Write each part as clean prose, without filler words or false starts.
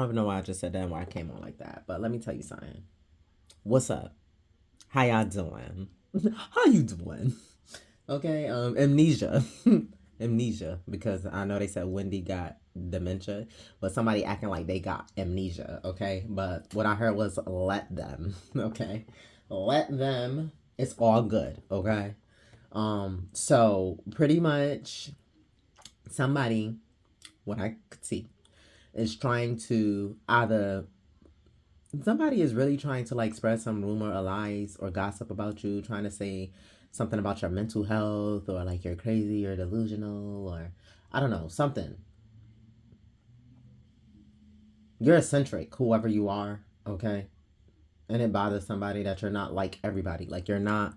even know why I just said that and why I came on like that. But let me tell you something. What's up? How y'all doing? How you doing? Okay, amnesia. Amnesia. Because I know they said Wendy got dementia, but somebody acting like they got amnesia, okay? But what I heard was let them, okay? Let them. It's all good, okay? So pretty much somebody, what I could see, is trying to either somebody is really trying to like spread some rumor or lies or gossip about you, trying to say something about your mental health or like you're crazy or delusional or I don't know, something. You're eccentric, whoever you are, okay? And it bothers somebody that you're not like everybody. Like you're not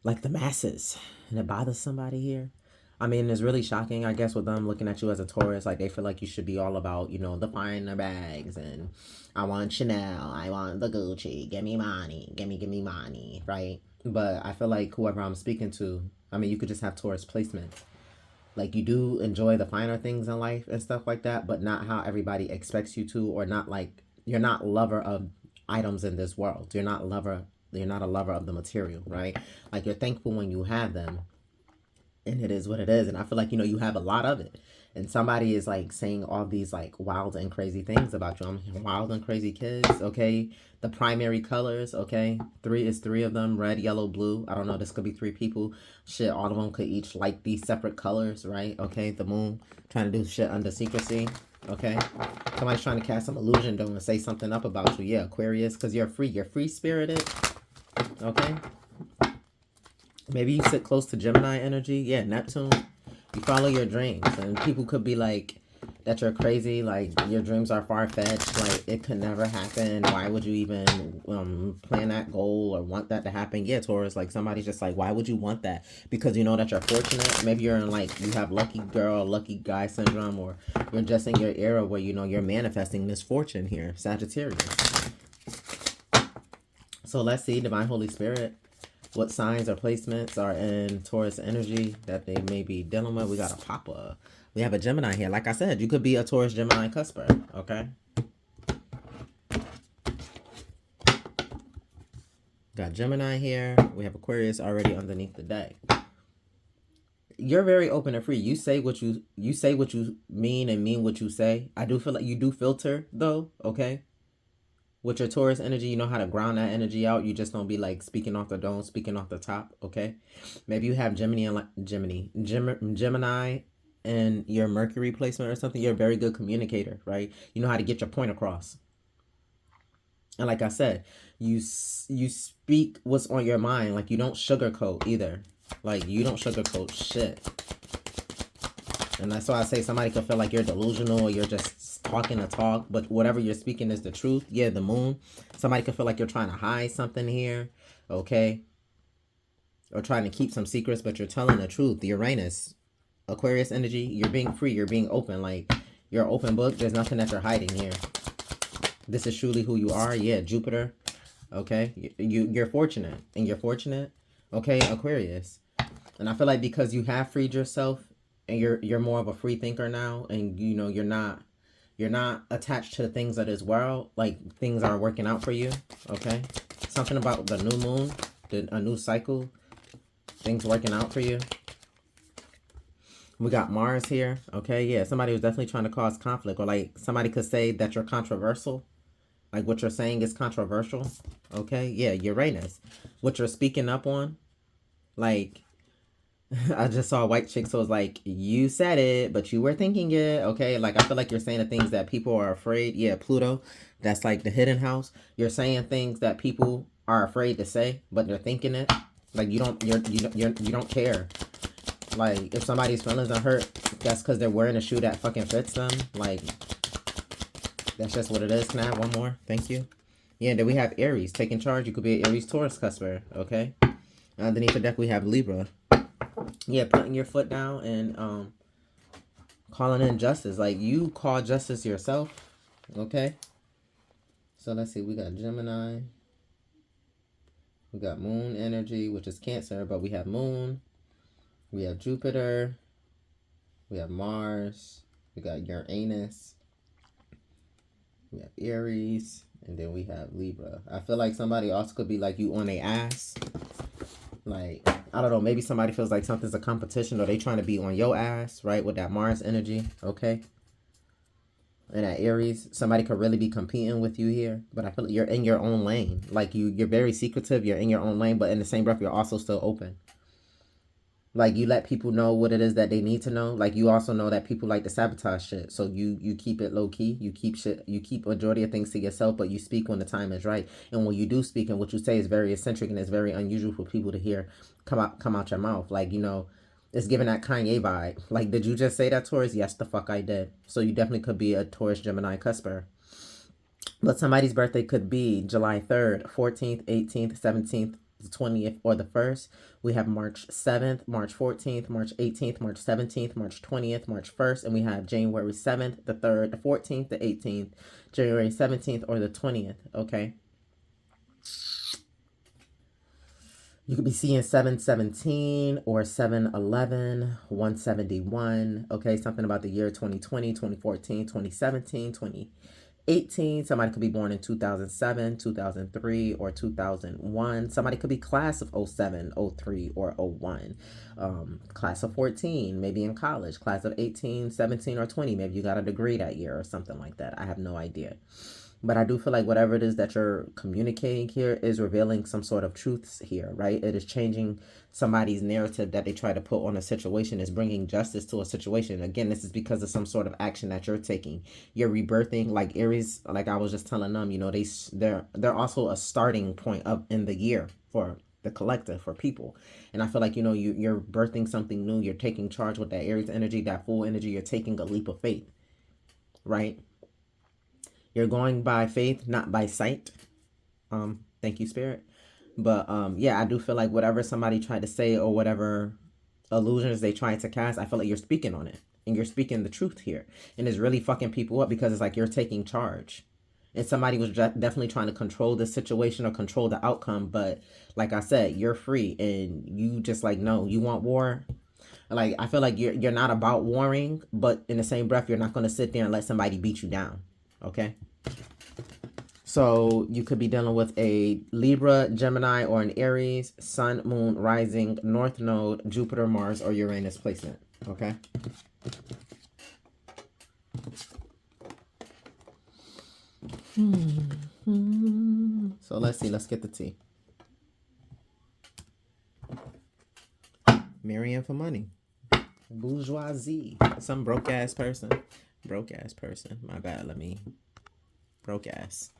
like the masses. And it bothers somebody here. I mean, it's really shocking, I guess, with them looking at you as a Taurus. Like, they feel like you should be all about, you know, the finer bags. And I want Chanel. I want the Gucci. Give me money. Give me money. Right? But I feel like whoever I'm speaking to, I mean, you could just have Taurus placement. Like, you do enjoy the finer things in life and stuff like that, but not how everybody expects you to, or not like, you're not lover of items in this world. You're not a lover of the material, right? Like, you're thankful when you have them, and it is what it is. And I feel like, you know, you have a lot of it. And somebody is like saying all these like wild and crazy things about you. I'm hearing wild and crazy kids, okay? The primary colors, okay? Three of them, red, yellow, blue. I don't know, this could be three people. Shit, all of them could each like these separate colors, right? Okay, the moon trying to do shit under secrecy, okay? Somebody's trying to cast some illusion, though, and say something up about you. Yeah, Aquarius, because you're free-spirited, okay? Maybe you sit close to Gemini energy. Yeah, Neptune. You follow your dreams. And people could be like, that you're crazy. Like, your dreams are far-fetched. Like, it could never happen. Why would you even plan that goal or want that to happen? Yeah, Taurus. Like, somebody's just like, why would you want that? Because you know that you're fortunate. Maybe you're in, like, you have lucky girl, lucky guy syndrome. Or you're just in your era where, you know, you're manifesting misfortune here. Sagittarius. So, let's see. Divine Holy Spirit. What signs or placements are in Taurus energy that they may be dealing with. We got a Papa. We have a Gemini here. Like I said, you could be a Taurus Gemini cusper, okay? Got Gemini here. We have Aquarius already underneath the deck. You're very open and free. You say what you mean and mean what you say. I do feel like you do filter though, okay? With your Taurus energy, you know how to ground that energy out. You just don't be like speaking off the dome, speaking off the top, okay? Maybe you have Gemini and your Mercury placement or something. You're a very good communicator, right? You know how to get your point across. And like I said, you speak what's on your mind. Like, you don't sugarcoat either. Like, you don't sugarcoat shit. And that's why I say somebody could feel like you're delusional or you're just talking to talk, but whatever you're speaking is the truth. Yeah, the moon. Somebody could feel like you're trying to hide something here, okay? Or trying to keep some secrets, but you're telling the truth. The Uranus, Aquarius energy, you're being free, you're being open. Like, you're an open book. There's nothing that you're hiding here. This is truly who you are. Yeah, Jupiter, okay? You're fortunate, and you're fortunate, okay, Aquarius. And I feel like because you have freed yourself, and you're more of a free thinker now, and you know you're not attached to the things of this world. Like, things are working out for you, okay? Something about the new moon, a new cycle, things working out for you. We got Mars here, okay? Yeah, somebody was definitely trying to cause conflict, or like somebody could say that you're controversial. Like, what you're saying is controversial, okay? Yeah, Uranus, what you're speaking up on, like. I just saw a white chick, so it's like, you said it, but you were thinking it, okay? Like, I feel like you're saying the things that people are afraid. Yeah, Pluto, that's like the hidden house. You're saying things that people are afraid to say, but they're thinking it. Like, you don't care. Like, if somebody's feelings are hurt, that's because they're wearing a shoe that fucking fits them. Like, that's just what it is. Can I have one more? Thank you. Yeah, then we have Aries taking charge. You could be an Aries Taurus cusper, okay? Underneath the deck, we have Libra. Yeah, putting your foot down and calling in justice. Like, you call justice yourself, okay? So let's see, we got Gemini. We got Moon energy, which is Cancer, but we have Moon. We have Jupiter. We have Mars. We got Uranus. We have Aries, and then we have Libra. I feel like somebody also could be like you on their ass. Like, I don't know, maybe somebody feels like something's a competition or they trying to be on your ass, right? With that Mars energy, okay? And that Aries, somebody could really be competing with you here. But I feel like you're in your own lane. Like, you're very secretive, you're in your own lane, but in the same breath, you're also still open. Like, you let people know what it is that they need to know. Like, you also know that people like to sabotage shit. So you keep it low key. You keep majority of things to yourself, but you speak when the time is right. And when you do speak and what you say is very eccentric and it's very unusual for people to hear come out your mouth. Like, you know, it's giving that Kanye vibe. Like, did you just say that, Taurus? Yes, the fuck I did. So you definitely could be a Taurus Gemini cusper. But somebody's birthday could be July 3rd, 14th, 18th, 17th, the 20th, or the 1st. We have March 7th, March 14th, March 18th, March 17th, March 20th, March 1st, and we have January 7th, the 3rd, the 14th, the 18th, January 17th, or the 20th, okay? You could be seeing 717 or 711, 171, okay? Something about the year 2020, 2014, 2017, 2018. Somebody could be born in 2007, 2003, or 2001. Somebody could be class of 07, 03, or 01. Class of 14, maybe in college. Class of 18, 17, or 20. Maybe you got a degree that year or something like that. I have no idea. But I do feel like whatever it is that you're communicating here is revealing some sort of truths here, right? It is changing somebody's narrative that they try to put on a situation, is bringing justice to a situation. Again, this is because of some sort of action that you're taking. You're rebirthing, like Aries, like I was just telling them, you know, they're also a starting point up in the year for the collective, for people. And I feel like, you know, you're birthing something new. You're taking charge with that Aries energy, that full energy. You're taking a leap of faith, right? You're going by faith, not by sight. Thank you, Spirit. But yeah, I do feel like whatever somebody tried to say or whatever illusions they tried to cast, I feel like you're speaking on it. And you're speaking the truth here. And it's really fucking people up because it's like you're taking charge. And somebody was definitely trying to control the situation or control the outcome. But like I said, you're free. And you just like, no, you want war? Like, I feel like you're not about warring. But in the same breath, you're not going to sit there and let somebody beat you down. Okay? So you could be dealing with a Libra, Gemini, or an Aries, Sun, Moon, Rising, North Node, Jupiter, Mars, or Uranus placement. Okay? So let's see. Let's get the tea. Marrying for money. Bourgeoisie. Some broke ass person. Broke ass person. My bad. Broke ass.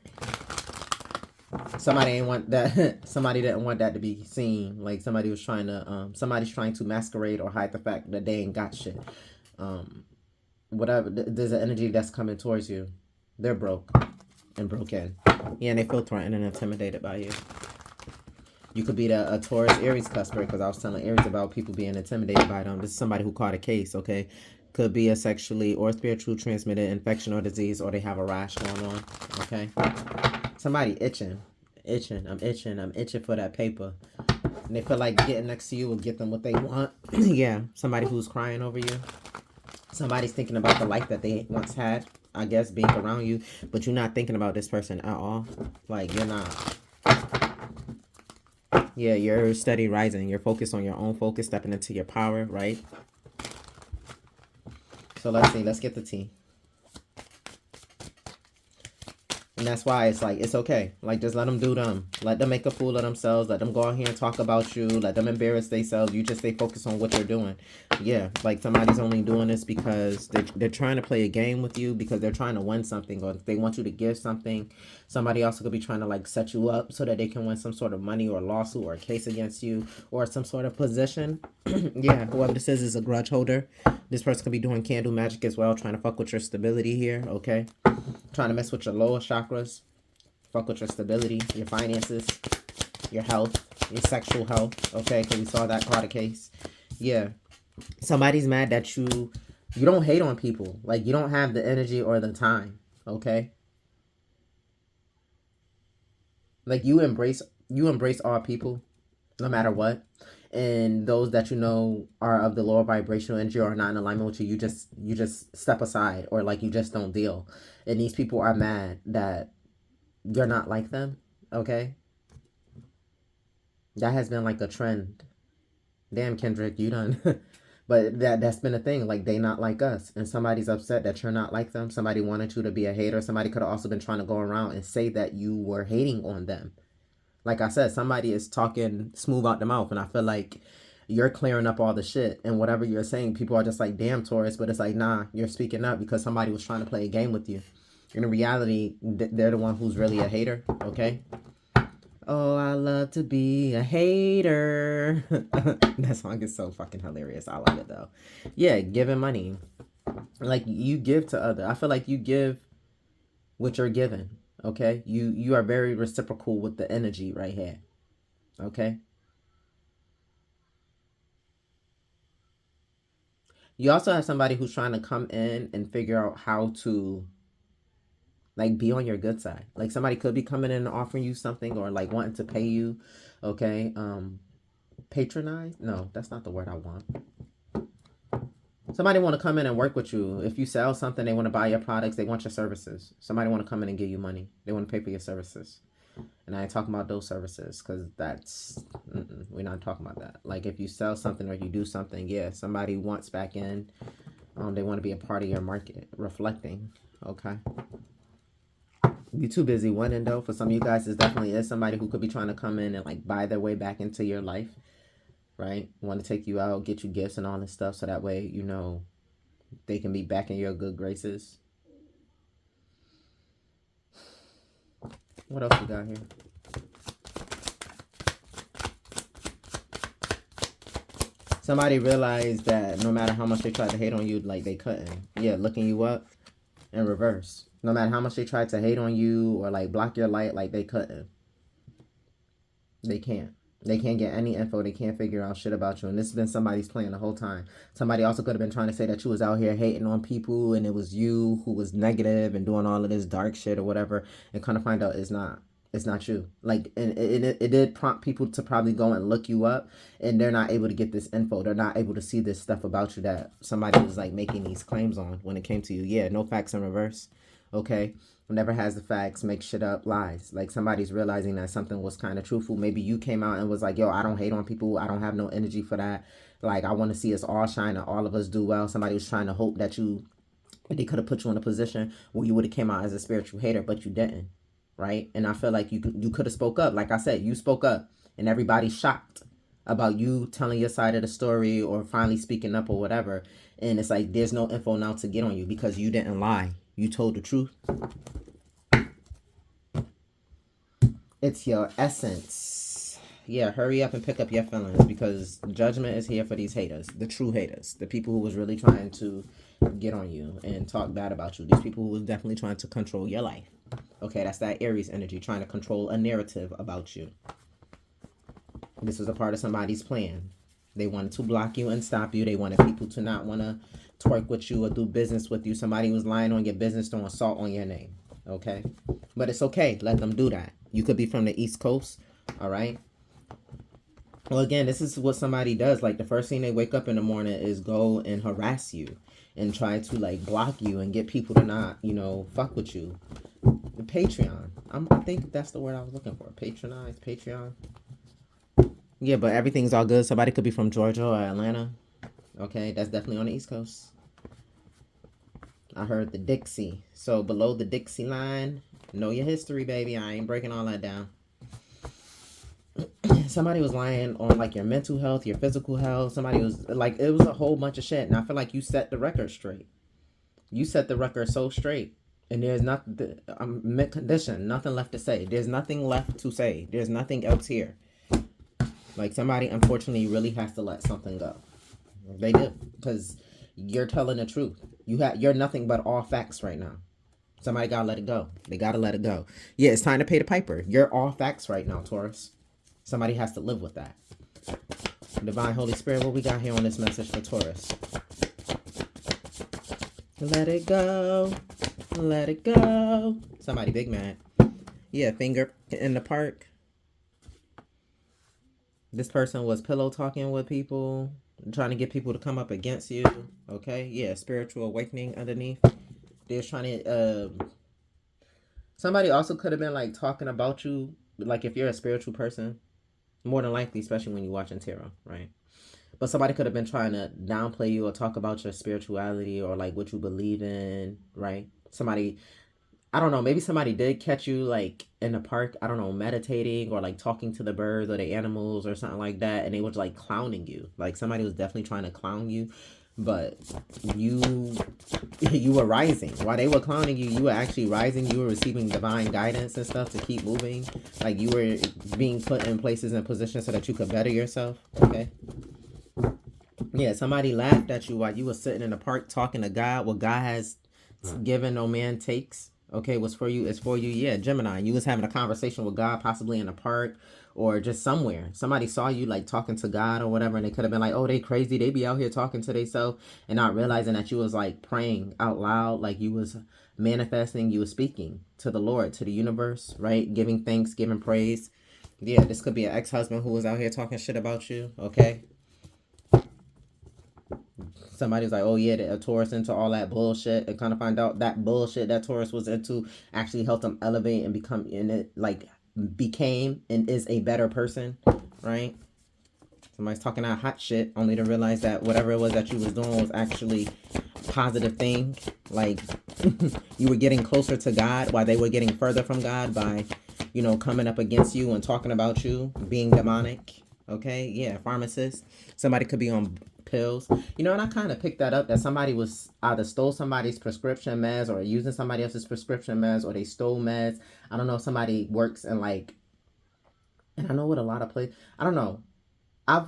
Somebody ain't want that. Somebody didn't want that to be seen. Like somebody was trying to somebody's trying to masquerade or hide the fact that they ain't got shit. Whatever, there's an energy that's coming towards you. They're broke and broken. Yeah, and they feel threatened and intimidated by you. You could be a Taurus Aries cusper, because I was telling Aries about people being intimidated by them. This is somebody who caught a case, okay? Could be a sexually or spiritually transmitted infection or disease, or they have a rash going on, okay? Somebody itching. I'm itching for that paper. And they feel like getting next to you will get them what they want. Yeah, somebody who's crying over you. Somebody's thinking about the life that they once had, I guess, being around you. But you're not thinking about this person at all. Like, you're not. Yeah, you're steady rising. You're focused on your own focus, stepping into your power, right? So let's see. Let's get the tea. And that's why it's like, it's okay. Like, just let them do them. Let them make a fool of themselves. Let them go out here and talk about you. Let them embarrass themselves. You just stay focused on what they're doing. Yeah, like somebody's only doing this because they're trying to play a game with you, because they're trying to win something, or they want you to give something. Somebody also could be trying to like set you up so that they can win some sort of money or lawsuit or a case against you or some sort of position. Yeah, whoever this is a grudge holder. This person could be doing candle magic as well, trying to fuck with your stability here, okay? Trying to mess with your lower chakras, fuck with your stability, your finances, your health, your sexual health, okay? Because we saw that caught a case. Yeah. Somebody's mad that you don't hate on people. Like, you don't have the energy or the time, okay? Like, you embrace all people, no matter what. and those that you know are of the lower vibrational energy or not in alignment with you, you just step aside, or like you just don't deal. And these people are mad that you're not like them. Okay, that has been like a trend. Damn, Kendrick, you done. But that's been a thing. Like, they not like us, and somebody's upset that you're not like them. Somebody wanted you to be a hater. Somebody could have also been trying to go around and say that you were hating on them. Like I said, somebody is talking smooth out the mouth, and I feel like you're clearing up all the shit, and whatever you're saying, people are just like, damn, Taurus. But it's like, nah, you're speaking up because somebody was trying to play a game with you. In reality, they're the one who's really a hater. Okay. Oh, I love to be a hater. That song is so fucking hilarious. I love it though. Yeah, giving money. Like, you give to other. I feel like you give what you're given. Okay? You are very reciprocal with the energy right here. Okay? You also have somebody who's trying to come in and figure out how to like be on your good side. Like, somebody could be coming in and offering you something, or like wanting to pay you. Okay? Patronize? No, that's not the word I want. Somebody want to come in and work with you. If you sell something, they want to buy your products. They want your services. Somebody want to come in and give you money. They want to pay for your services. And I ain't talking about those services, because that's, we're not talking about that. Like, if you sell something or you do something, yeah, somebody wants back in. They want to be a part of your market, reflecting. Okay. You too busy winning though. For some of you guys, this definitely is somebody who could be trying to come in and like buy their way back into your life. Right? Want to take you out, get you gifts and all this stuff, so that way, you know, they can be back in your good graces. What else we got here? Somebody realized that no matter how much they tried to hate on you, like, they couldn't. Yeah, looking you up in reverse. No matter how much they tried to hate on you or like block your light, like, they couldn't. They can't. They can't get any info. They can't figure out shit about you. And this has been somebody's plan the whole time. Somebody also could have been trying to say that you was out here hating on people and it was you who was negative and doing all of this dark shit or whatever. And kind of find out it's not. It's not you. Like, and it did prompt people to probably go and look you up, and they're not able to get this info. They're not able to see this stuff about you that somebody was like making these claims on when it came to you. Yeah, no facts in reverse. Okay. Never has the facts, make shit up, lies. Like, somebody's realizing that something was kind of truthful. Maybe you came out and was like, yo, I don't hate on people. I don't have no energy for that. Like, I want to see us all shine and all of us do well. Somebody was trying to hope that they could have put you in a position where you would have came out as a spiritual hater, but you didn't. Right? And I feel like you could have spoke up. Like I said, you spoke up, and everybody's shocked about you telling your side of the story or finally speaking up or whatever. And it's like, there's no info now to get on you because you didn't lie. You told the truth. It's your essence. Yeah, hurry up and pick up your feelings, because judgment is here for these haters. The true haters. The people who was really trying to get on you and talk bad about you. These people who was definitely trying to control your life. Okay, that's that Aries energy, trying to control a narrative about you. This was a part of somebody's plan. They wanted to block you and stop you. They wanted people to not want to twerk with you or do business with you. Somebody was lying on your business, throwing salt on your name. Okay? But it's okay. Let them do that. You could be from the East Coast. All right? Well, again, this is what somebody does. Like, the first thing they wake up in the morning is go and harass you and try to, like, block you and get people to not, you know, fuck with you. The Patreon. I think that's the word I was looking for. Patronize, Patreon. Yeah, but everything's all good. Somebody could be from Georgia or Atlanta. Okay, that's definitely on the East Coast. I heard the Dixie. So below the Dixie line, know your history, baby. I ain't breaking all that down. Somebody was lying on like your mental health, your physical health. Somebody was like, it was a whole bunch of shit. And I feel like you set the record straight. You set the record so straight. And there's nothing, I'm mid-condition, nothing left to say. There's nothing left to say. There's nothing else here. Like, somebody, unfortunately, really has to let something go. They do. Because you're telling the truth. You're nothing but all facts right now. Somebody gotta let it go. They gotta let it go. Yeah, it's time to pay the piper. You're all facts right now, Taurus. Somebody has to live with that. Divine Holy Spirit, what we got here on this message for Taurus? Let it go. Let it go. Somebody big mad. Yeah, finger in the park. This person was pillow talking with people, trying to get people to come up against you. Okay, yeah, spiritual awakening underneath. They're trying to. Somebody also could have been like talking about you, like if you're a spiritual person, more than likely, especially when you're watching tarot, right? But somebody could have been trying to downplay you or talk about your spirituality or like what you believe in, right? Somebody, I don't know, maybe somebody did catch you like in the park, I don't know, meditating or like talking to the birds or the animals or something like that, and they was like clowning you. Like somebody was definitely trying to clown you, but you you were rising. While they were clowning you, you were actually rising. You were receiving divine guidance and stuff to keep moving. Like you were being put in places and positions so that you could better yourself. Okay. Yeah, somebody laughed at you while you were sitting in the park talking to God. What God has given, no man takes. Okay, what's for you is for you. Yeah, Gemini, you was having a conversation with God, possibly in the park or just somewhere. Somebody saw you like talking to God or whatever, and they could have been like, "Oh, they crazy. They be out here talking to themselves," and not realizing that you was like praying out loud, like you was manifesting, you was speaking to the Lord, to the universe, right? Giving thanks, giving praise. Yeah, this could be an ex-husband who was out here talking shit about you. Okay, somebody's like, oh yeah, a Taurus into all that bullshit, and kind of find out that bullshit that Taurus was into actually helped them elevate and become in it, like became and is a better person, right? Somebody's talking that hot shit only to realize that whatever it was that you was doing was actually a positive thing. Like you were getting closer to God while they were getting further from God by, you know, coming up against you and talking about you being demonic. Okay, yeah, pharmacist. Somebody could be on pills. You know, and I kind of picked that up that somebody was either stole somebody's prescription meds or using somebody else's prescription meds or they stole meds. I don't know if somebody works in like, and I know what a lot of places, I don't know. I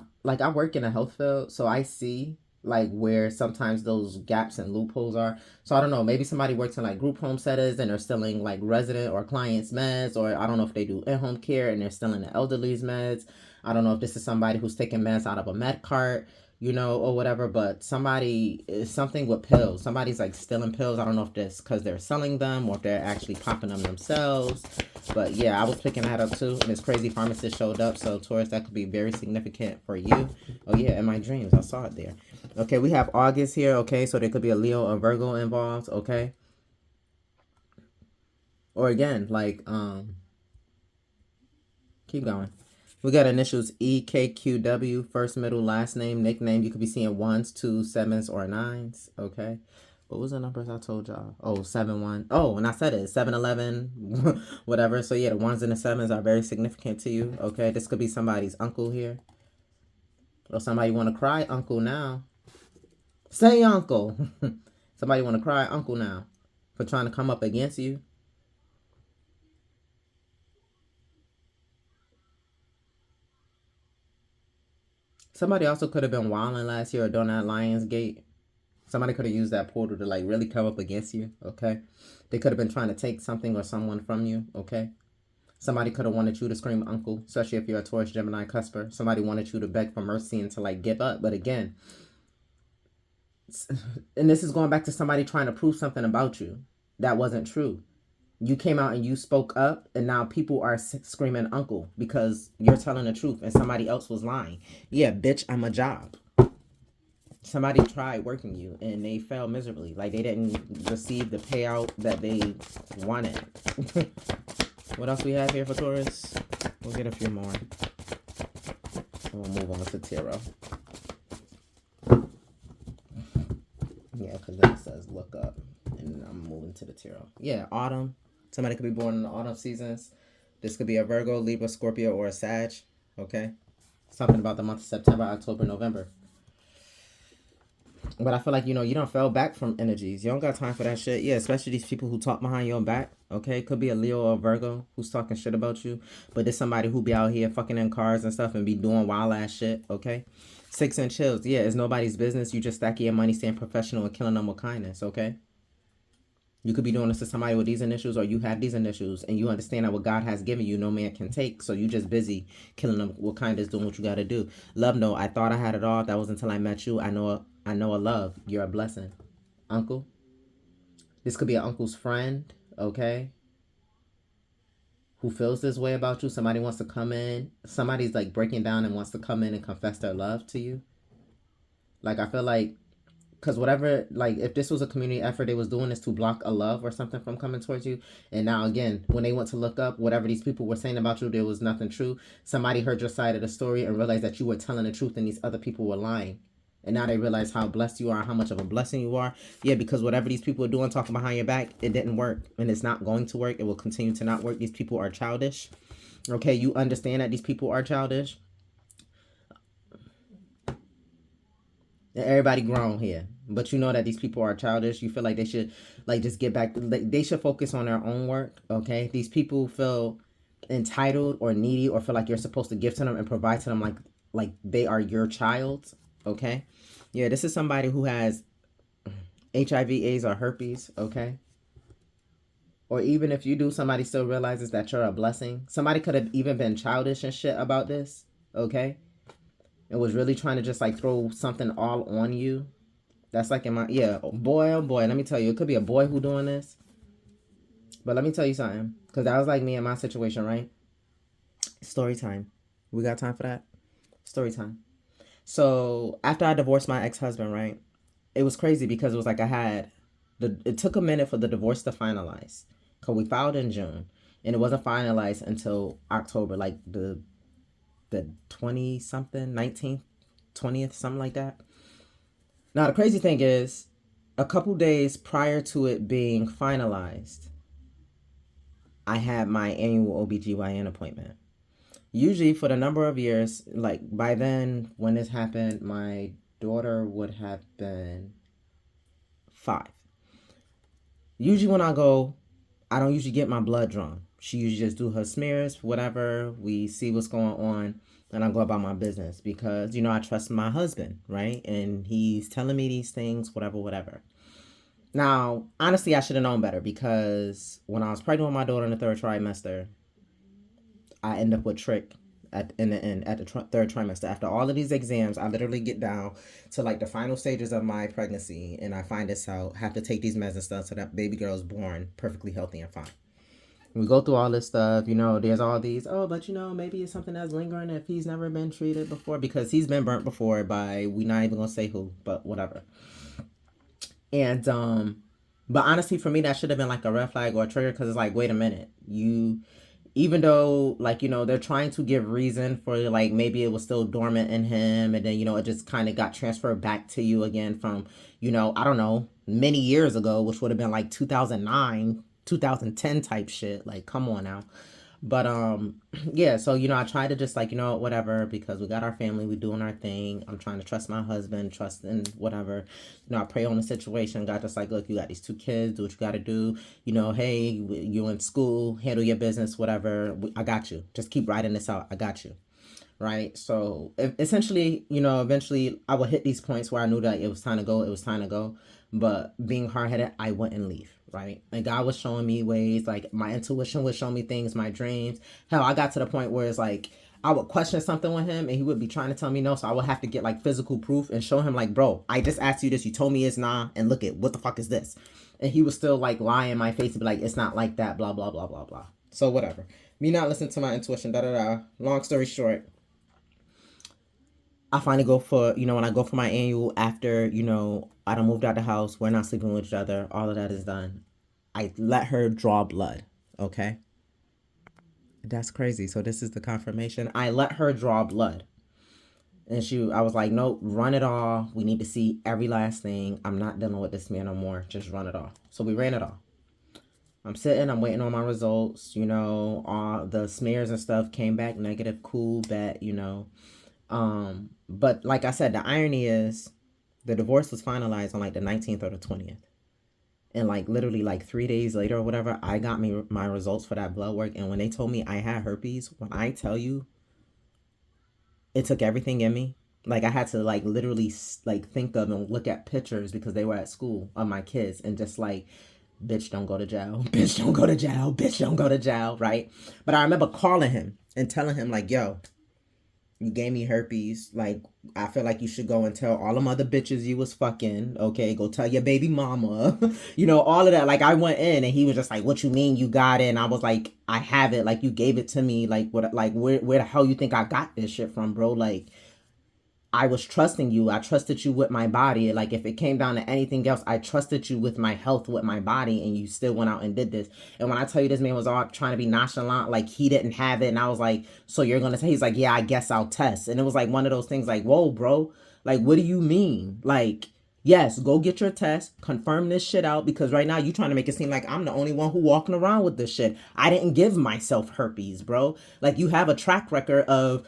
work in a health field, so I see like where sometimes those gaps and loopholes are. So I don't know, maybe somebody works in like group home settings and they're stealing like resident or clients' meds, or I don't know if they do in-home care and they're stealing the elderly's meds. I don't know if this is somebody who's taking meds out of a med cart, you know, or whatever, but somebody is something with pills. Somebody's like stealing pills. I don't know if this because they're selling them or if they're actually popping them themselves. But yeah, I was picking that up too. And this crazy pharmacist showed up. So Taurus, that could be very significant for you. Oh yeah, in my dreams, I saw it there. Okay, we have August here. Okay, so there could be a Leo or Virgo involved. Okay, or again, like keep going. We got initials E, K, Q, W, first, middle, last name, nickname. You could be seeing ones, twos, sevens, or nines. Okay. What was the numbers I told y'all? Oh, 7, 1. Oh, and I said it. 7, 11, whatever. So, yeah, the ones and the sevens are very significant to you. Okay. This could be somebody's uncle here. Or somebody want to cry uncle now. Say uncle. Somebody want to cry uncle now for trying to come up against you. Somebody also could have been wilding last year or doing that Lionsgate. Somebody could have used that portal to like really come up against you, okay? They could have been trying to take something or someone from you, okay? Somebody could have wanted you to scream uncle, especially if you're a Taurus Gemini cusper. Somebody wanted you to beg for mercy and to like give up. But again, and this is going back to somebody trying to prove something about you that wasn't true. You came out and you spoke up, and now people are screaming uncle because you're telling the truth and somebody else was lying. Yeah, bitch, I'm a job. Somebody tried working you and they failed miserably. Like they didn't receive the payout that they wanted. What else we have here for Taurus? We'll get a few more. And we'll move on to tarot. Yeah, because then it says look up. And I'm moving to the tarot. Yeah, autumn. Somebody could be born in the autumn seasons. This could be a Virgo, Libra, Scorpio, or a Sag. Okay? Something about the month of September, October, November. But I feel like, you know, you don't fell back from energies. You don't got time for that shit. Yeah, especially these people who talk behind your back. Okay, could be a Leo or a Virgo who's talking shit about you. But there's somebody who be out here fucking in cars and stuff and be doing wild ass shit. Okay, 6 and chills. Yeah, it's nobody's business. You just stacking your money, staying professional, and killing them with kindness. Okay. You could be doing this to somebody with these initials, or you have these initials, and you understand that what God has given you, no man can take. So you just busy killing them with kindness, doing what you got to do. Love note. I thought I had it all. That was until I met you. I know a love. You're a blessing, uncle. This could be an uncle's friend. Okay. who feels this way about you. Somebody wants to come in. Somebody's like breaking down and wants to come in and confess their love to you. Like, I feel like, because whatever, like, if this was a community effort, they was doing this to block a love or something from coming towards you. And now, again, when they went to look up whatever these people were saying about you, there was nothing true. Somebody heard your side of the story and realized that you were telling the truth and these other people were lying. And now they realize how blessed you are, how much of a blessing you are. Yeah, because whatever these people are doing, talking behind your back, it didn't work. And it's not going to work. It will continue to not work. These people are childish. Okay, you understand that these people are childish. Everybody grown here, but you know that these people are childish. You feel like they should, like, just get back. Like, they should focus on their own work. Okay, these people feel entitled or needy, or feel like you're supposed to give to them and provide to them, like they are your child. Okay, yeah, this is somebody who has HIV, AIDS, or herpes. Okay, or even if you do, somebody still realizes that you're a blessing. Somebody could have even been childish and shit about this. Okay. It was really trying to just like throw something all on you. That's like in my, yeah, boy, oh boy, let me tell you, it could be a boy who doing this. But let me tell you something, because that was like me in my situation, right? Story time. We got time for that? Story time. So after I divorced my ex-husband, right? It was crazy because it was like it took a minute for the divorce to finalize. Because we filed in June and it wasn't finalized until October, like the 20 something, 19th, 20th, something like that. Now the crazy thing is, a couple days prior to it being finalized, I had my annual OBGYN appointment. Usually for the number of years, like by then when this happened, my daughter would have been 5. Usually when I go, I don't usually get my blood drawn. She usually just do her smears, whatever. We see what's going on, and I go about my business because, I trust my husband, right? And he's telling me these things, whatever. Now, honestly, I should have known better because when I was pregnant with my daughter in the 3rd trimester, I end up with trick in the end at the 3rd trimester. After all of these exams, I literally get down to like the final stages of my pregnancy, and I find this out, have to take these meds and stuff so that baby girl is born perfectly healthy and fine. We go through all this stuff, there's all these, but maybe it's something that's lingering if he's never been treated before, because he's been burnt before by, we're not even gonna say who, but whatever. And but honestly, for me, that should have been like a red flag or a trigger, because it's like, wait a minute, even though like, they're trying to give reason for like maybe it was still dormant in him, and then it just kind of got transferred back to you again from I don't know, many years ago, which would have been like 2009, 2010 type shit. Like, come on now. But yeah, so I try to just like, whatever, because we got our family, we doing our thing. I'm trying to trust my husband, trust in whatever. I pray on the situation. God just like, look, you got these 2 kids, do what you got to do. Hey, you in school, handle your business, whatever. I got you. Just keep writing this out. I got you. Right. So essentially, eventually I would hit these points where I knew that it was time to go. It was time to go. But being hard-headed, I wouldn't leave. Right. And God was showing me ways, like my intuition would show me things, my dreams. Hell, I got to the point where it's like I would question something with him and he would be trying to tell me no. So I would have to get like physical proof and show him like, bro, I just asked you this. You told me it's nah. And look at what the fuck is this? And he was still like lying in my face and be like, it's not like that, blah, blah, blah, blah, blah. So whatever. Me not listening to my intuition, da, da, da. Long story short, I finally go for, when I go for my annual after, I done moved out the house. We're not sleeping with each other. All of that is done. I let her draw blood. Okay. That's crazy. So this is the confirmation. I let her draw blood. And I was like, nope, run it all. We need to see every last thing. I'm not dealing with this man no more. Just run it all. So we ran it all. I'm sitting, I'm waiting on my results. All the smears and stuff came back negative, cool, bet, But like I said, the irony is the divorce was finalized on like the 19th or the 20th. And like literally like 3 days later or whatever, I got my results for that blood work. And when they told me I had herpes, when I tell you, it took everything in me. Like I had to like literally like think of and look at pictures because they were at school of my kids and just like, bitch, don't go to jail. Bitch, don't go to jail. Bitch, don't go to jail. Right. But I remember calling him and telling him like, yo, You gave me herpes. Like, I feel like you should go and tell all them other bitches you was fucking. Okay, go tell your baby mama. You know, all of that. Like, I went in and he was just like, what you mean you got it? And I was like, I have it. Like, you gave it to me. Like, what? Like, where the hell you think I got this shit from, bro? Like, I was trusting you. I trusted you with my body. Like, if it came down to anything else, I trusted you with my health, with my body, and you still went out and did this. And when I tell you this man was all trying to be nonchalant, like he didn't have it, and I was like, so you're gonna say? He's like, yeah, I guess I'll test. And it was like one of those things like, whoa, bro, like, what do you mean? Like, yes, go get your test, confirm this shit out, because right now you trying to make it seem like I'm the only one who walking around with this shit. I didn't give myself herpes, bro. Like, you have a track record of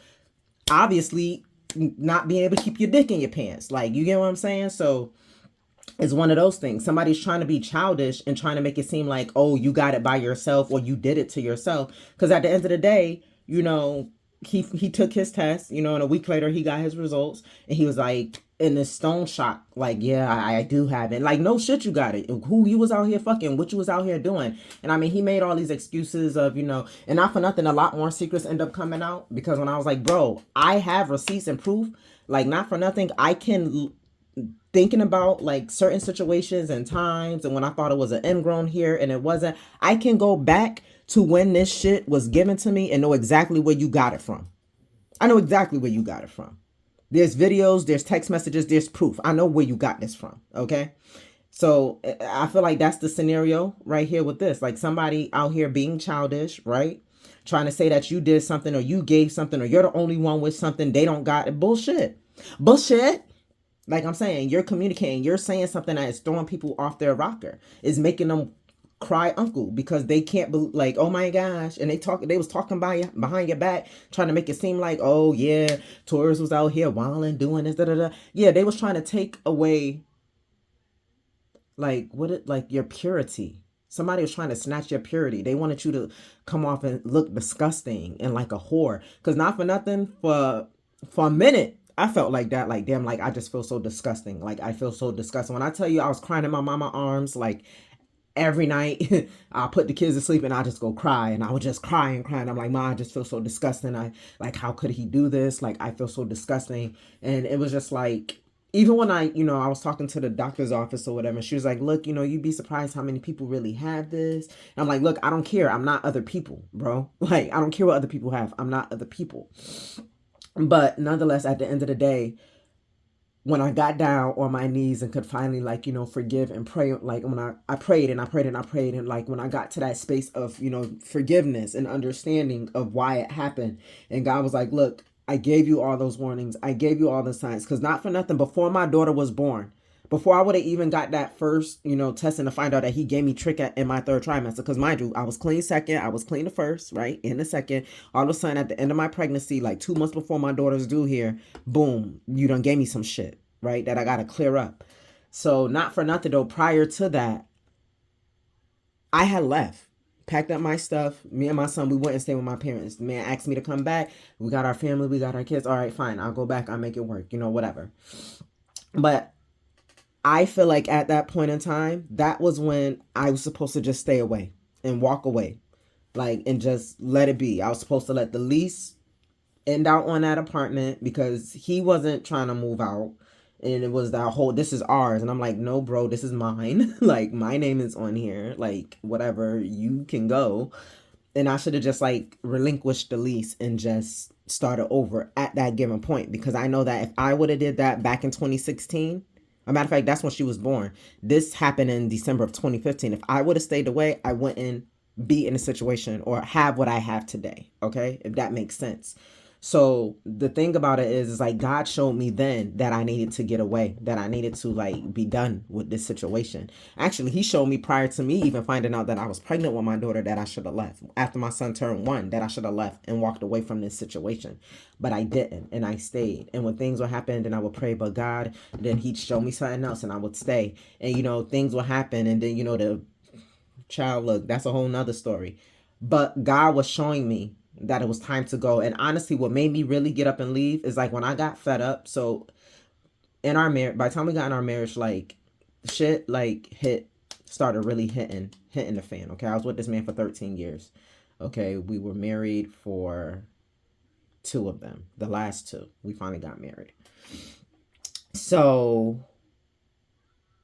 obviously not being able to keep your dick in your pants. Like, you get what I'm saying? So it's one of those things. Somebody's trying to be childish and trying to make it seem like, oh, you got it by yourself or you did it to yourself. Because at the end of the day, you know, he took his test, you know, and a week later he got his results and he was like in this stone shock, like, yeah, I do have it. Like, no shit, you got it. Who you was out here fucking, what you was out here doing. And I mean, he made all these excuses of, you know, and not for nothing, a lot more secrets end up coming out because when I was like, bro, I have receipts and proof, like, not for nothing, I can thinking about like certain situations and times and when I thought it was an ingrown here and it wasn't, I can go back to when this shit was given to me and know exactly where you got it from. I know exactly where you got it from. There's videos, there's text messages, there's proof. I know where you got this from. Okay. So I feel like that's the scenario right here with this. Like somebody out here being childish, right? Trying to say that you did something or you gave something or you're the only one with something they don't got it. Bullshit. Bullshit. Like I'm saying, you're communicating, you're saying something that is throwing people off their rocker, is making them cry uncle because they can't believe, like, oh my gosh. And they was talking behind your back, trying to make it seem like, oh yeah, Taurus was out here wilding, doing this, da da da. Yeah, they was trying to take away like like your purity. Somebody was trying to snatch your purity. They wanted you to come off and look disgusting and like a whore. Cause not for nothing, for a minute, I felt like that. Like, damn, like I just feel so disgusting. Like I feel so disgusting. When I tell you I was crying in my mama arms, like every night I put the kids to sleep and I just go cry and I would just cry and cry. And I'm like, Ma, I just feel so disgusting. I like, how could he do this? Like, I feel so disgusting. And it was just like, even when I was talking to the doctor's office or whatever, she was like, look, you'd be surprised how many people really have this. And I'm like, look, I don't care. I'm not other people, bro. Like, I don't care what other people have. I'm not other people. But nonetheless, at the end of the day, when I got down on my knees and could finally forgive and pray, like when I prayed and I prayed and I prayed and like when I got to that space of, forgiveness and understanding of why it happened. And God was like, look, I gave you all those warnings. I gave you all the signs because not for nothing, before my daughter was born, before I would have even got that first, testing to find out that he gave me trick in my third trimester. Because mind you, I was clean second, I was clean the first, right? In the second, all of a sudden at the end of my pregnancy, like 2 months before my daughter's due here, boom, you done gave me some shit, right? That I got to clear up. So not for nothing though, prior to that, I had left. Packed up my stuff. Me and my son, we went and stayed with my parents. The man asked me to come back. We got our family, we got our kids. All right, fine. I'll go back. I'll make it work. Whatever. But I feel like at that point in time, that was when I was supposed to just stay away and walk away. Like, and just let it be. I was supposed to let the lease end out on that apartment because he wasn't trying to move out. And it was that whole, this is ours. And I'm like, no, bro, this is mine. Like, my name is on here. Like, whatever, you can go. And I should have just like relinquished the lease and just started over at that given point. Because I know that if I would have did that back in 2016, a matter of fact, that's when she was born. This happened in December of 2015. If I would have stayed away, I wouldn't be in a situation or have what I have today. Okay, if that makes sense. So the thing about it is like God showed me then that I needed to get away, that I needed to like be done with this situation. Actually, he showed me prior to me even finding out that I was pregnant with my daughter that I should have left. After my son turned 1, that I should have left and walked away from this situation. But I didn't, and I stayed. And when things would happen, then I would pray, but God, then he'd show me something else and I would stay. And things would happen and then the child, look, that's a whole nother story. But God was showing me that it was time to go. And honestly, what made me really get up and leave is like when I got fed up. So in our marriage, by the time we got in our marriage, like shit like started really hitting the fan. Okay, I was with this man for 13 years. Okay, we were married for two of them. The last two, we finally got married. So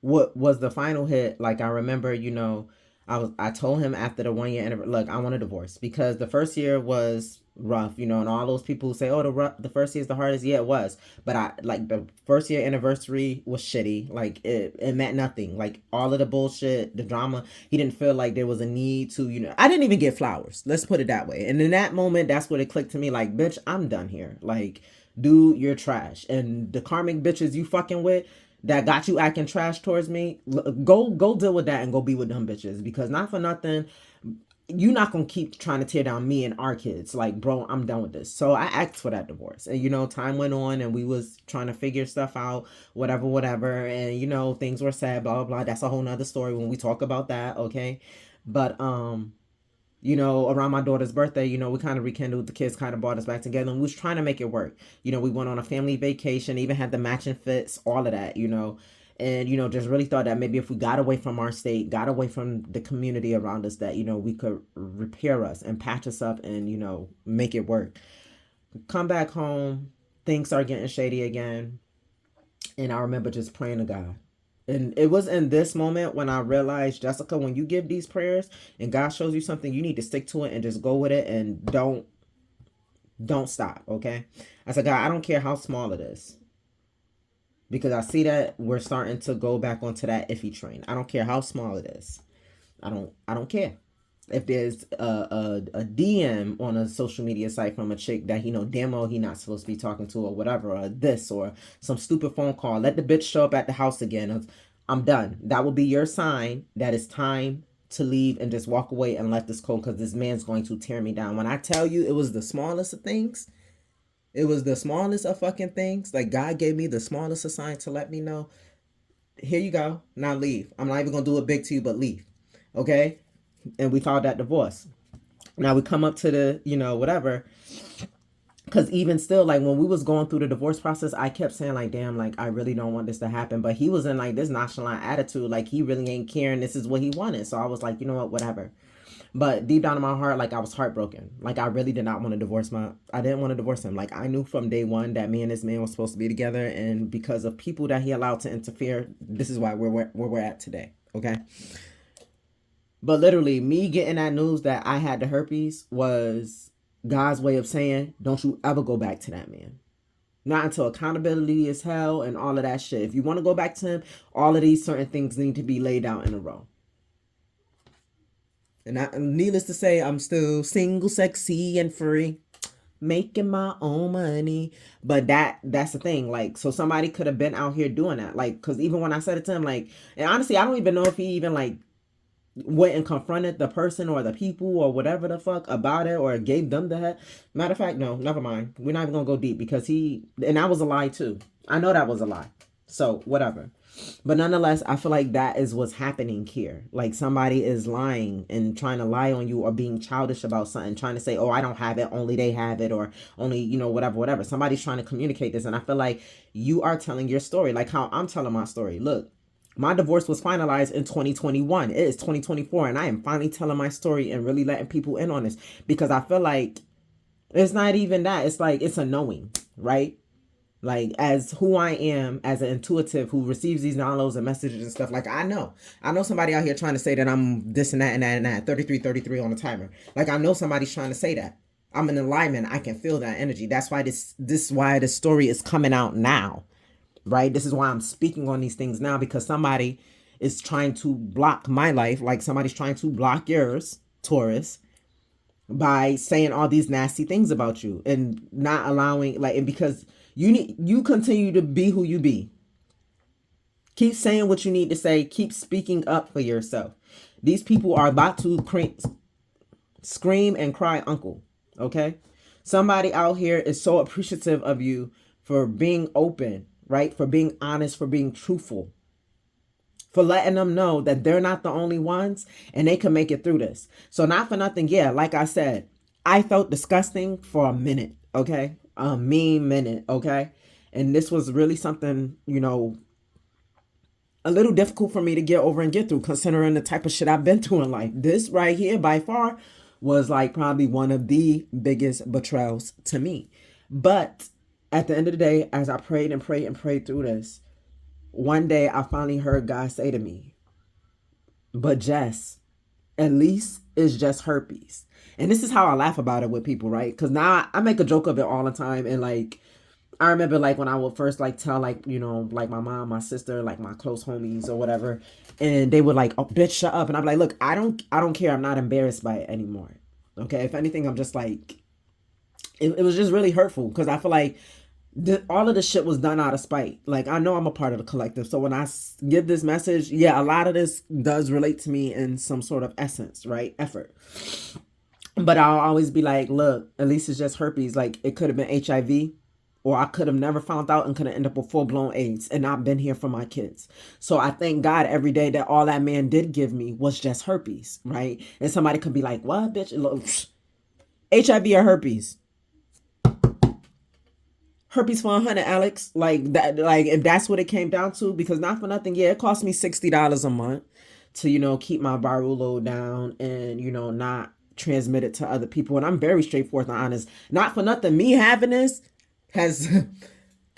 what was the final hit? Like, I remember, I told him after the 1 year anniversary, look, I want a divorce, because the first year was rough, and all those people who say, oh, the first year is the hardest. Yeah, it was. But the first year anniversary was shitty. Like, it meant nothing. Like, all of the bullshit, the drama, he didn't feel like there was a need to, I didn't even get flowers. Let's put it that way. And in that moment, that's what it clicked to me. Like, bitch, I'm done here. Like, dude, you're trash. And the karmic bitches you fucking with that got you acting trash towards me, go deal with that and go be with them bitches, because not for nothing, you're not gonna keep trying to tear down me and our kids. Like, bro, I'm done with this. So I asked for that divorce, and time went on, and we was trying to figure stuff out, whatever, and things were sad, blah blah blah. That's a whole nother story when we talk about that, okay? But around my daughter's birthday, we kind of rekindled, the kids kind of brought us back together, and we was trying to make it work. We went on a family vacation, even had the matching fits, all of that, and, just really thought that maybe if we got away from our state, got away from the community around us, that, we could repair us and patch us up and, make it work. Come back home, things start getting shady again. And I remember just praying to God. And it was in this moment when I realized, Jessica, when you give these prayers and God shows you something, you need to stick to it and just go with it, and don't stop, okay? I said, God, I don't care how small it is, because I see that we're starting to go back onto that iffy train. I don't care how small it is. I don't care. If there's a DM on a social media site from a chick that damn well he not supposed to be talking to, or whatever, or this, or some stupid phone call, let the bitch show up at the house again. I'm done. That will be your sign that it's time to leave and just walk away and let this go, because this man's going to tear me down. When I tell you it was the smallest of things, it was the smallest of fucking things. Like, God gave me the smallest of signs to let me know, here you go, now leave. I'm not even gonna do it big to you, but leave, okay? And we filed that divorce. Now we come up to the, whatever. Because even still, like, when we was going through the divorce process, I kept saying, like, damn, like, I really don't want this to happen. But he was in, like, this nonchalant attitude. Like, he really ain't caring. This is what he wanted. So I was like, you know what, whatever. But deep down in my heart, like, I was heartbroken. Like, I really did not want to I didn't want to divorce him. Like, I knew from day one that me and this man were supposed to be together. And because of people that he allowed to interfere, this is why where we're at today. Okay? But literally, me getting that news that I had the herpes was God's way of saying, don't you ever go back to that man. Not until accountability is hell and all of that shit. If you want to go back to him, all of these certain things need to be laid out in a row. And needless to say, I'm still single, sexy, and free, making my own money. But that's the thing. Like, so somebody could have been out here doing that. Like, because even when I said it to him, like, and honestly, I don't even know if he even, like, went and confronted the person or the people or whatever the fuck about it, or gave them the head. Matter of fact, no, never mind. We're not even gonna go deep, because and that was a lie too. I know that was a lie. So whatever. But nonetheless, I feel like that is what's happening here. Like, somebody is lying and trying to lie on you, or being childish about something, trying to say, oh, I don't have it, only they have it, or only, whatever. Somebody's trying to communicate this. And I feel like you are telling your story, like how I'm telling my story. Look, my divorce was finalized in 2021. It is 2024, and I am finally telling my story and really letting people in on this, because I feel like it's not even that. It's like, it's a knowing, right? Like, as who I am, as an intuitive who receives these downloads and messages and stuff, like, I know somebody out here trying to say that I'm this and that and that and that, 33 on the timer. Like, I know somebody's trying to say that. I'm in alignment. I can feel that energy. That's why this why this story is coming out now. Right? This is why I'm speaking on these things now, because somebody is trying to block my life, like somebody's trying to block yours, Taurus, by saying all these nasty things about you and not allowing, like, and because you continue to be who you be. Keep saying what you need to say. Keep speaking up for yourself. These people are about to scream and cry uncle, okay? Somebody out here is so appreciative of you for being open, right? For being honest, for being truthful, for letting them know that they're not the only ones and they can make it through this. So not for nothing, yeah, like I said, I felt disgusting for a minute, okay? A mean minute, okay? And this was really something, a little difficult for me to get over and get through, considering the type of shit I've been through in life. This right here, by far, was like probably one of the biggest betrayals to me. But at the end of the day, as I prayed and prayed and prayed through this, one day I finally heard God say to me, but Jess, at least it's just herpes. And this is how I laugh about it with people, right? Because now I make a joke of it all the time. And like, I remember like when I would first like tell like, you know, like my mom, my sister, like my close homies or whatever. And they would like, oh, bitch, shut up. And I'm like, look, I don't care. I'm not embarrassed by it anymore. Okay. If anything, I'm just like, it was just really hurtful because I feel like all of this shit was done out of spite. Like, I know I'm a part of the collective. So when I give this message, yeah, a lot of this does relate to me in some sort of essence, right? Effort. But I'll always be like, look, at least it's just herpes. Like, it could have been HIV, or I could have never found out and could have ended up with full-blown AIDS and not been here for my kids. So I thank God every day that all that man did give me was just herpes, right? And somebody could be like, what, bitch? Look, HIV or herpes? Herpes for 100, Alex. Like that, like if that's what it came down to, because not for nothing, yeah, it cost me $60 a month to, you know, keep my viral load down and, you know, not transmit it to other people. And I'm very straightforward and honest. Not for nothing, me having this has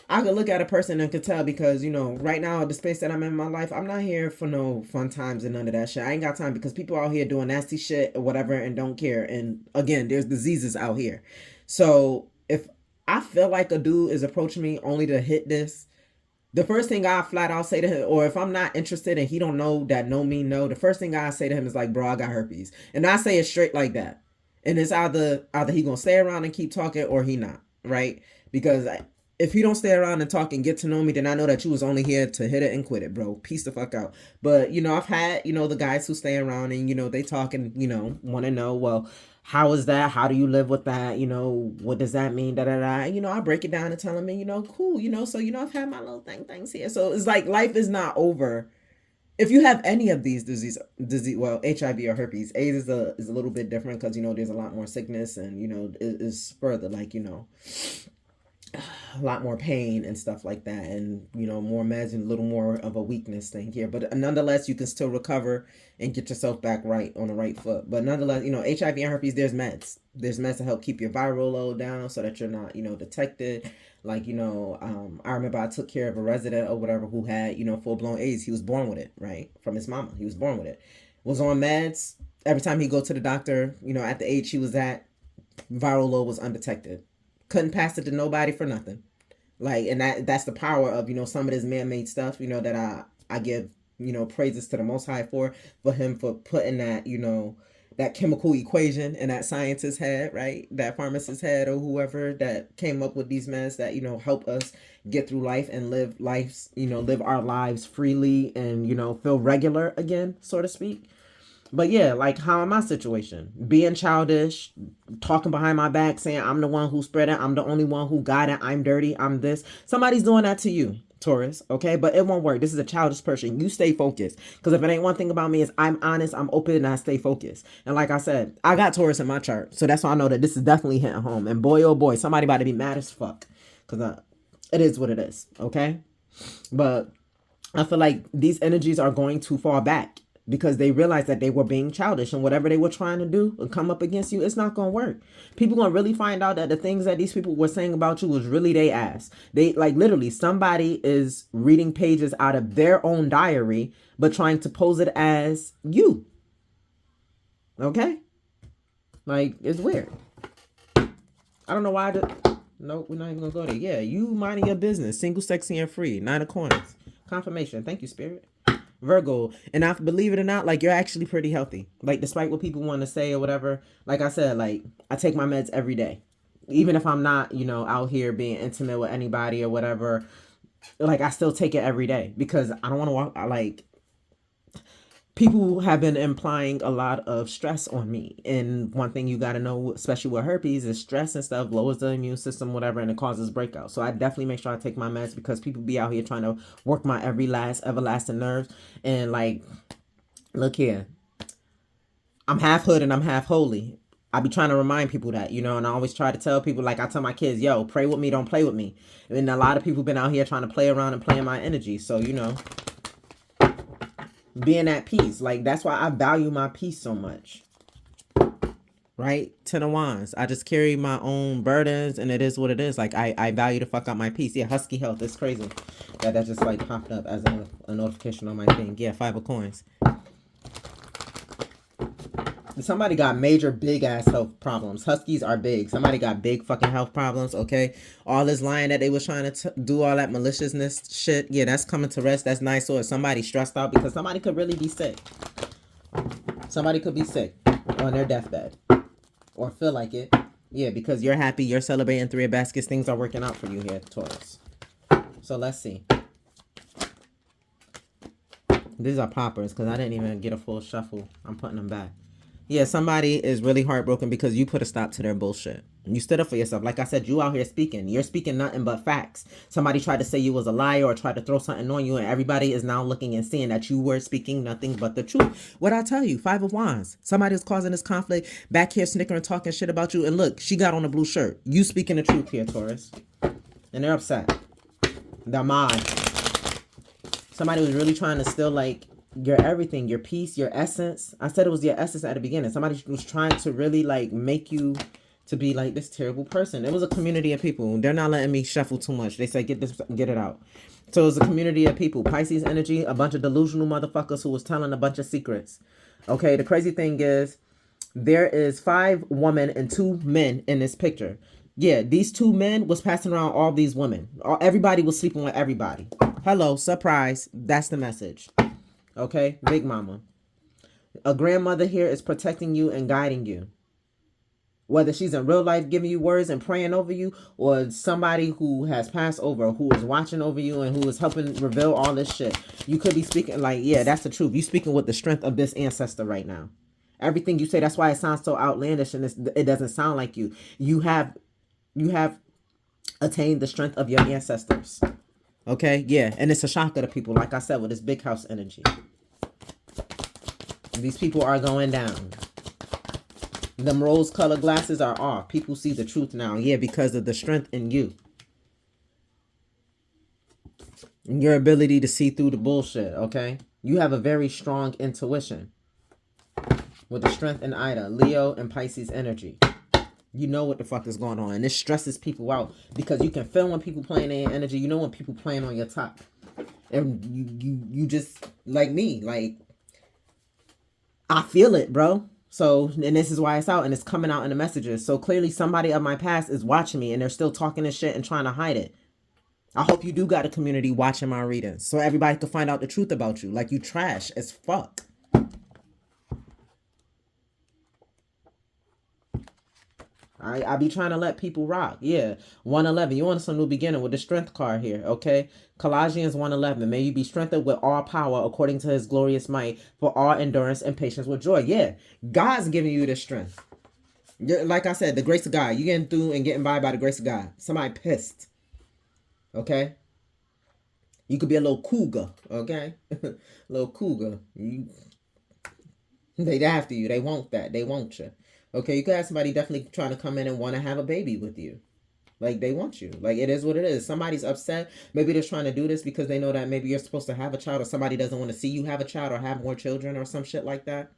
I could look at a person and could tell, because, you know, right now the space that I'm in my life, I'm not here for no fun times and none of that shit. I ain't got time, because people out here doing nasty shit or whatever and don't care. And again, there's diseases out here. So if I feel like a dude is approaching me only to hit this, the first thing I flat out say to him, or if I'm not interested and he don't know that no mean no, the first thing I say to him is like, bro, I got herpes. And I say it straight like that. And it's either he gonna stay around and keep talking, or he not, right? Because if he don't stay around and talk and get to know me, then I know that you was only here to hit it and quit it, bro. Peace the fuck out. But, you know, I've had, you know, the guys who stay around and, you know, they talk and, you know, want to know, well, how is that? How do you live with that? You know, what does that mean? Da da da. You know, I break it down and tell them, you know, cool, you know, so, you know, I've had my little things here. So it's like life is not over. If you have any of these disease, well, HIV or herpes, AIDS is a little bit different because, you know, there's a lot more sickness and, you know, it is further like, you know, a lot more pain and stuff like that, and, you know, more meds and a little more of a weakness thing here. But nonetheless, you can still recover and get yourself back right on the right foot. But nonetheless, you know, HIV and herpes, there's meds to help keep your viral load down so that you're not, you know, detected. Like, you know, I remember I took care of a resident or whatever who had, you know, full-blown AIDS. He was born with it, right, from his mama. He was born with it, was on meds. Every time he go to the doctor, you know, at the age he was at, viral load was undetected. Couldn't pass it to nobody for nothing. Like, and that's the power of, you know, some of this man-made stuff, you know, that I give, you know, praises to the Most High for him for putting that, you know, that chemical equation in that scientist's head, right? That pharmacist's head, or whoever that came up with these meds that, you know, help us get through life and live our lives freely and, you know, feel regular again, so to speak. But yeah, like, how in my situation, being childish, talking behind my back, saying I'm the one who spread it, I'm the only one who got it, I'm dirty, I'm this. Somebody's doing that to you, Taurus, okay? But it won't work. This is a childish person. You stay focused. Because if it ain't one thing about me, is I'm honest, I'm open, and I stay focused. And like I said, I got Taurus in my chart. So that's why I know that this is definitely hitting home. And boy, oh boy, somebody about to be mad as fuck. Because it is what it is, okay? But I feel like these energies are going too far back, because they realized that they were being childish, and whatever they were trying to do and come up against you, it's not going to work. People going to really find out that the things that these people were saying about you was really they ass. They, like, literally somebody is reading pages out of their own diary, but trying to pose it as you. Okay? Like, it's weird. I don't know why. No, we're not even going to go there. Yeah, you minding your business. Single, sexy, and free. 9 of coins. Confirmation. Thank you, Spirit. Virgo. And I believe it or not, like, you're actually pretty healthy. Like, despite what people want to say or whatever, like I said, like, I take my meds every day. Even if I'm not, you know, out here being intimate with anybody or whatever, like, I still take it every day because I don't want to walk, like, people have been implying a lot of stress on me. And one thing you got to know, especially with herpes, is stress and stuff lowers the immune system, whatever, and it causes breakouts. So I definitely make sure I take my meds, because people be out here trying to work my every last everlasting nerves. And, like, look here, I'm half hood and I'm half holy. I be trying to remind people that, you know, and I always try to tell people, like I tell my kids, yo, pray with me, don't play with me. And a lot of people been out here trying to play around and playing my energy. So, you know, being at peace. Like, that's why I value my peace so much. right? 10 of Wands. I just carry my own burdens, and it is what it is. Like, I value the fuck out my peace. Yeah, Husky Health. It's crazy that just like popped up as a notification on my thing. Yeah, 5 of Coins. Somebody got major big ass health problems. Huskies are big. Somebody got big fucking health problems, okay? All this lying that they was trying to do, all that maliciousness shit, yeah, that's coming to rest. That's nice. Or somebody stressed out because somebody could really be sick. Somebody could be sick on their deathbed or feel like it. Yeah, because you're happy, you're celebrating 3 of baskets. Things are working out for you here, Taurus. So let's see. These are poppers because I didn't even get a full shuffle. I'm putting them back. Yeah, somebody is really heartbroken because you put a stop to their bullshit. You stood up for yourself. Like I said, you out here speaking. You're speaking nothing but facts. Somebody tried to say you was a liar or tried to throw something on you, and everybody is now looking and seeing that you were speaking nothing but the truth. What I tell you, 5 of Wands. Somebody is causing this conflict, back here snickering, talking shit about you, and look, she got on a blue shirt. You speaking the truth here, Taurus. And they're upset. They're mad. Somebody was really trying to steal, like, your everything, your peace, your essence. I said it was your essence at the beginning. Somebody was trying to really like make you to be like this terrible person. It was a community of people. They're not letting me shuffle too much. They say get it out. So it was a community of people. Pisces energy, a bunch of delusional motherfuckers who was telling a bunch of secrets. Okay, the crazy thing is there is 5 women and 2 men in this picture. Yeah, these 2 men was passing around all these women. Everybody was sleeping with everybody. Hello, surprise. That's the message. Okay, Big Mama. A grandmother here is protecting you and guiding you. Whether she's in real life giving you words and praying over you, or somebody who has passed over, who is watching over you and who is helping reveal all this shit. You could be speaking like, yeah, that's the truth. You speaking with the strength of this ancestor right now. Everything you say, that's why it sounds so outlandish and it doesn't sound like you. You have attained the strength of your ancestors. Okay, yeah, and it's a shocker to people, like I said, with this big house energy. These people are going down. Them rose-colored glasses are off. People see the truth now, yeah, because of the strength in you. And your ability to see through the bullshit, okay? You have a very strong intuition. With the strength in Ida, Leo, and Pisces energy. You know what the fuck is going on. And this stresses people out because you can feel when people playing their energy. You know when people playing on your top. And you just, like me, like, I feel it, bro. So, and this is why it's out and it's coming out in the messages. So clearly somebody of my past is watching me and they're still talking this shit and trying to hide it. I hope you do got a community watching my readings so everybody can find out the truth about you. Like, you trash as fuck. I be trying to let people rock. Yeah. 111. You want some new beginning with the strength card here. Okay. Colossians 1:11. May you be strengthened with all power according to his glorious might for all endurance and patience with joy. Yeah. God's giving you the strength. Like I said, the grace of God. You getting through and getting by the grace of God. Somebody pissed. Okay. You could be a little cougar. Okay. Little cougar. They after you. They want that. They want you. Okay, you could have somebody definitely trying to come in and want to have a baby with you. Like, they want you. Like, it is what it is. Somebody's upset. Maybe they're trying to do this because they know that maybe you're supposed to have a child or somebody doesn't want to see you have a child or have more children or some shit like that.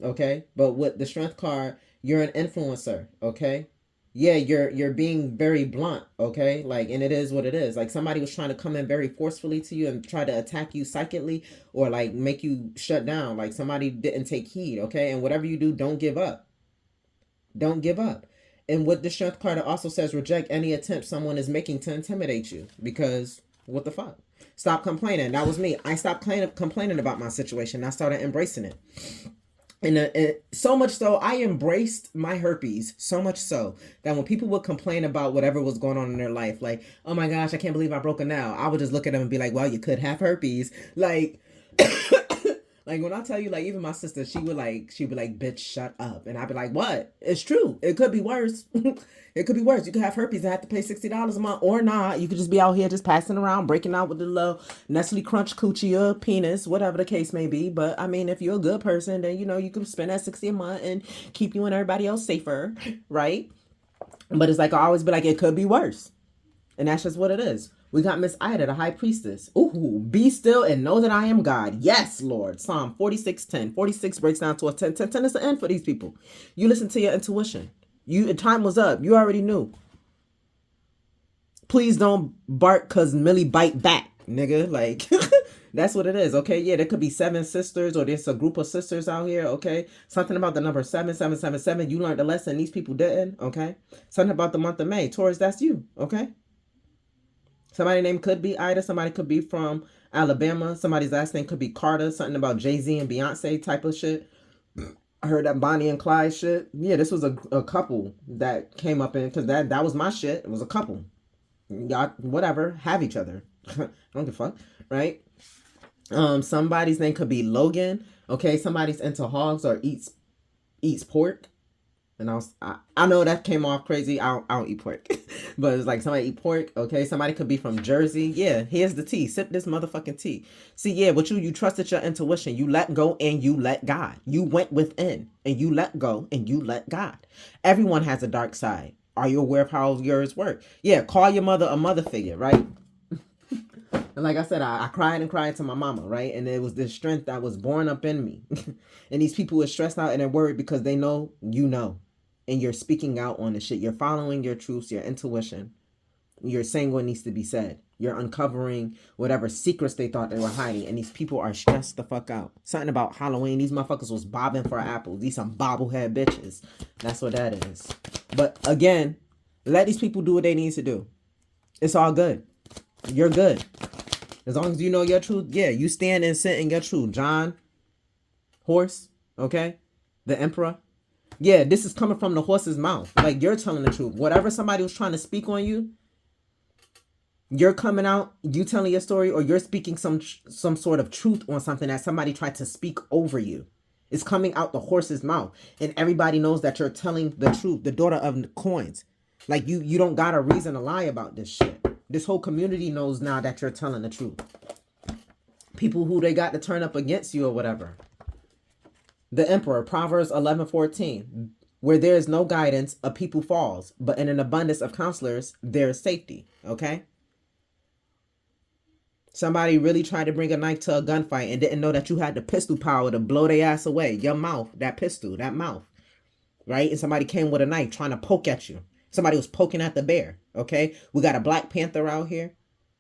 Okay? But with the strength card, you're an influencer. Okay? Yeah, you're being very blunt, okay? Like, and it is what it is. Like, somebody was trying to come in very forcefully to you and try to attack you psychically or, like, make you shut down. Like, somebody didn't take heed, okay? And whatever you do, don't give up. Don't give up. And with the strength card, it also says reject any attempt someone is making to intimidate you. Because, what the fuck? Stop complaining. That was me. I stopped complaining about my situation. I started embracing it. And so much so, I embraced my herpes so much so that when people would complain about whatever was going on in their life, like, oh my gosh, I can't believe I broke a nail, I would just look at them and be like, well, you could have herpes. Like, like when I tell you, like, even my sister, she'd be like, bitch, shut up. And I'd be like, what? It's true. It could be worse. It could be worse. You could have herpes and have to pay $60 a month or not. You could just be out here just passing around, breaking out with the little Nestle Crunch coochie or penis, whatever the case may be. But I mean, if you're a good person, then, you know, you can spend that $60 a month and keep you and everybody else safer, right? But it's like, I always be like, it could be worse. And that's just what it is. We got Miss Ida, the high priestess. Ooh, be still and know that I am God. Yes, Lord. Psalm 46:10. 46 breaks down to a 10. 10 is the end for these people. You listen to your intuition. Time was up. You already knew. Please don't bark because Millie bite back, nigga. Like, that's what it is, okay? Yeah, there could be 7 sisters or there's a group of sisters out here, okay? Something about the number 7777. You learned the lesson. These people didn't, okay? Something about the month of May. Taurus, that's you, okay? Somebody name could be Ida. Somebody could be from Alabama. Somebody's last name could be Carter. Something about Jay-Z and Beyonce type of shit. I heard that Bonnie and Clyde shit. Yeah, this was a couple that came up in, because that was my shit. It was a couple. Y'all, whatever, have each other. I don't give a fuck, right? Somebody's name could be Logan. Okay, somebody's into hogs or eats pork. And I know that came off crazy. I don't eat pork. But it's like somebody eat pork. Okay, somebody could be from Jersey. Yeah, here's the tea. Sip this motherfucking tea. See, yeah, but you trusted your intuition. You let go and you let God. You went within and you let go and you let God. Everyone has a dark side. Are you aware of how yours work? Yeah, call your mother a mother figure, right? And like I said, I cried and cried to my mama, right? And it was this strength that was born up in me. And these people are stressed out and they're worried because they know you know. And you're speaking out on the shit. You're following your truths, your intuition. You're saying what needs to be said. You're uncovering whatever secrets they thought they were hiding. And these people are stressed the fuck out. Something about Halloween. These motherfuckers was bobbing for apples. These some bobblehead bitches. That's what that is. But again, let these people do what they need to do. It's all good. You're good. As long as you know your truth. Yeah, you stand and sit in your truth. John, horse, okay? The emperor. Yeah, this is coming from the horse's mouth. Like, you're telling the truth. Whatever somebody was trying to speak on you, you're coming out, you telling your story, or you're speaking some sort of truth on something that somebody tried to speak over you. It's coming out the horse's mouth. And everybody knows that you're telling the truth. The daughter of coins. Like, you don't got a reason to lie about this shit. This whole community knows now that you're telling the truth. People who they got to turn up against you or whatever. The Emperor, Proverbs 11:14. Where there is no guidance, a people falls. But in an abundance of counselors, there is safety. Okay? Somebody really tried to bring a knife to a gunfight and didn't know that you had the pistol power to blow their ass away. Your mouth, that pistol, that mouth. Right? And somebody came with a knife trying to poke at you. Somebody was poking at the bear. Okay? We got a Black Panther out here.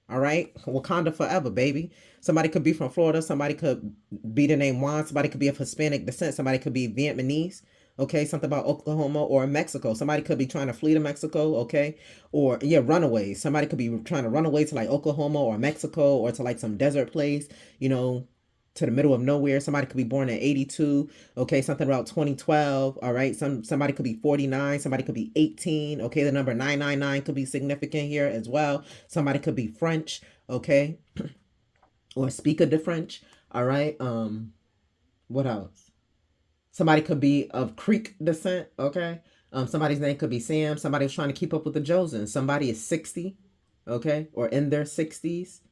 All right? Wakanda forever, baby. Somebody could be from Florida. Somebody could be the name Juan. Somebody could be of Hispanic descent. Somebody could be Vietnamese. Okay? Something about Oklahoma or Mexico. Somebody could be trying to flee to Mexico. Okay? Or, yeah, runaways. Somebody could be trying to run away to, like, Oklahoma or Mexico or to, like, some desert place, you know, to the middle of nowhere. Somebody could be born in 82. Okay, something about 2012. All right, somebody could be 49. Somebody could be 18. Okay, the number 999 could be significant here as well. Somebody could be French. Okay, or speak of the French. All right. What else? Somebody could be of Creek descent. Okay. Somebody's name could be Sam. Somebody was trying to keep up with the Josen. Somebody is 60. Okay, or in their 60s.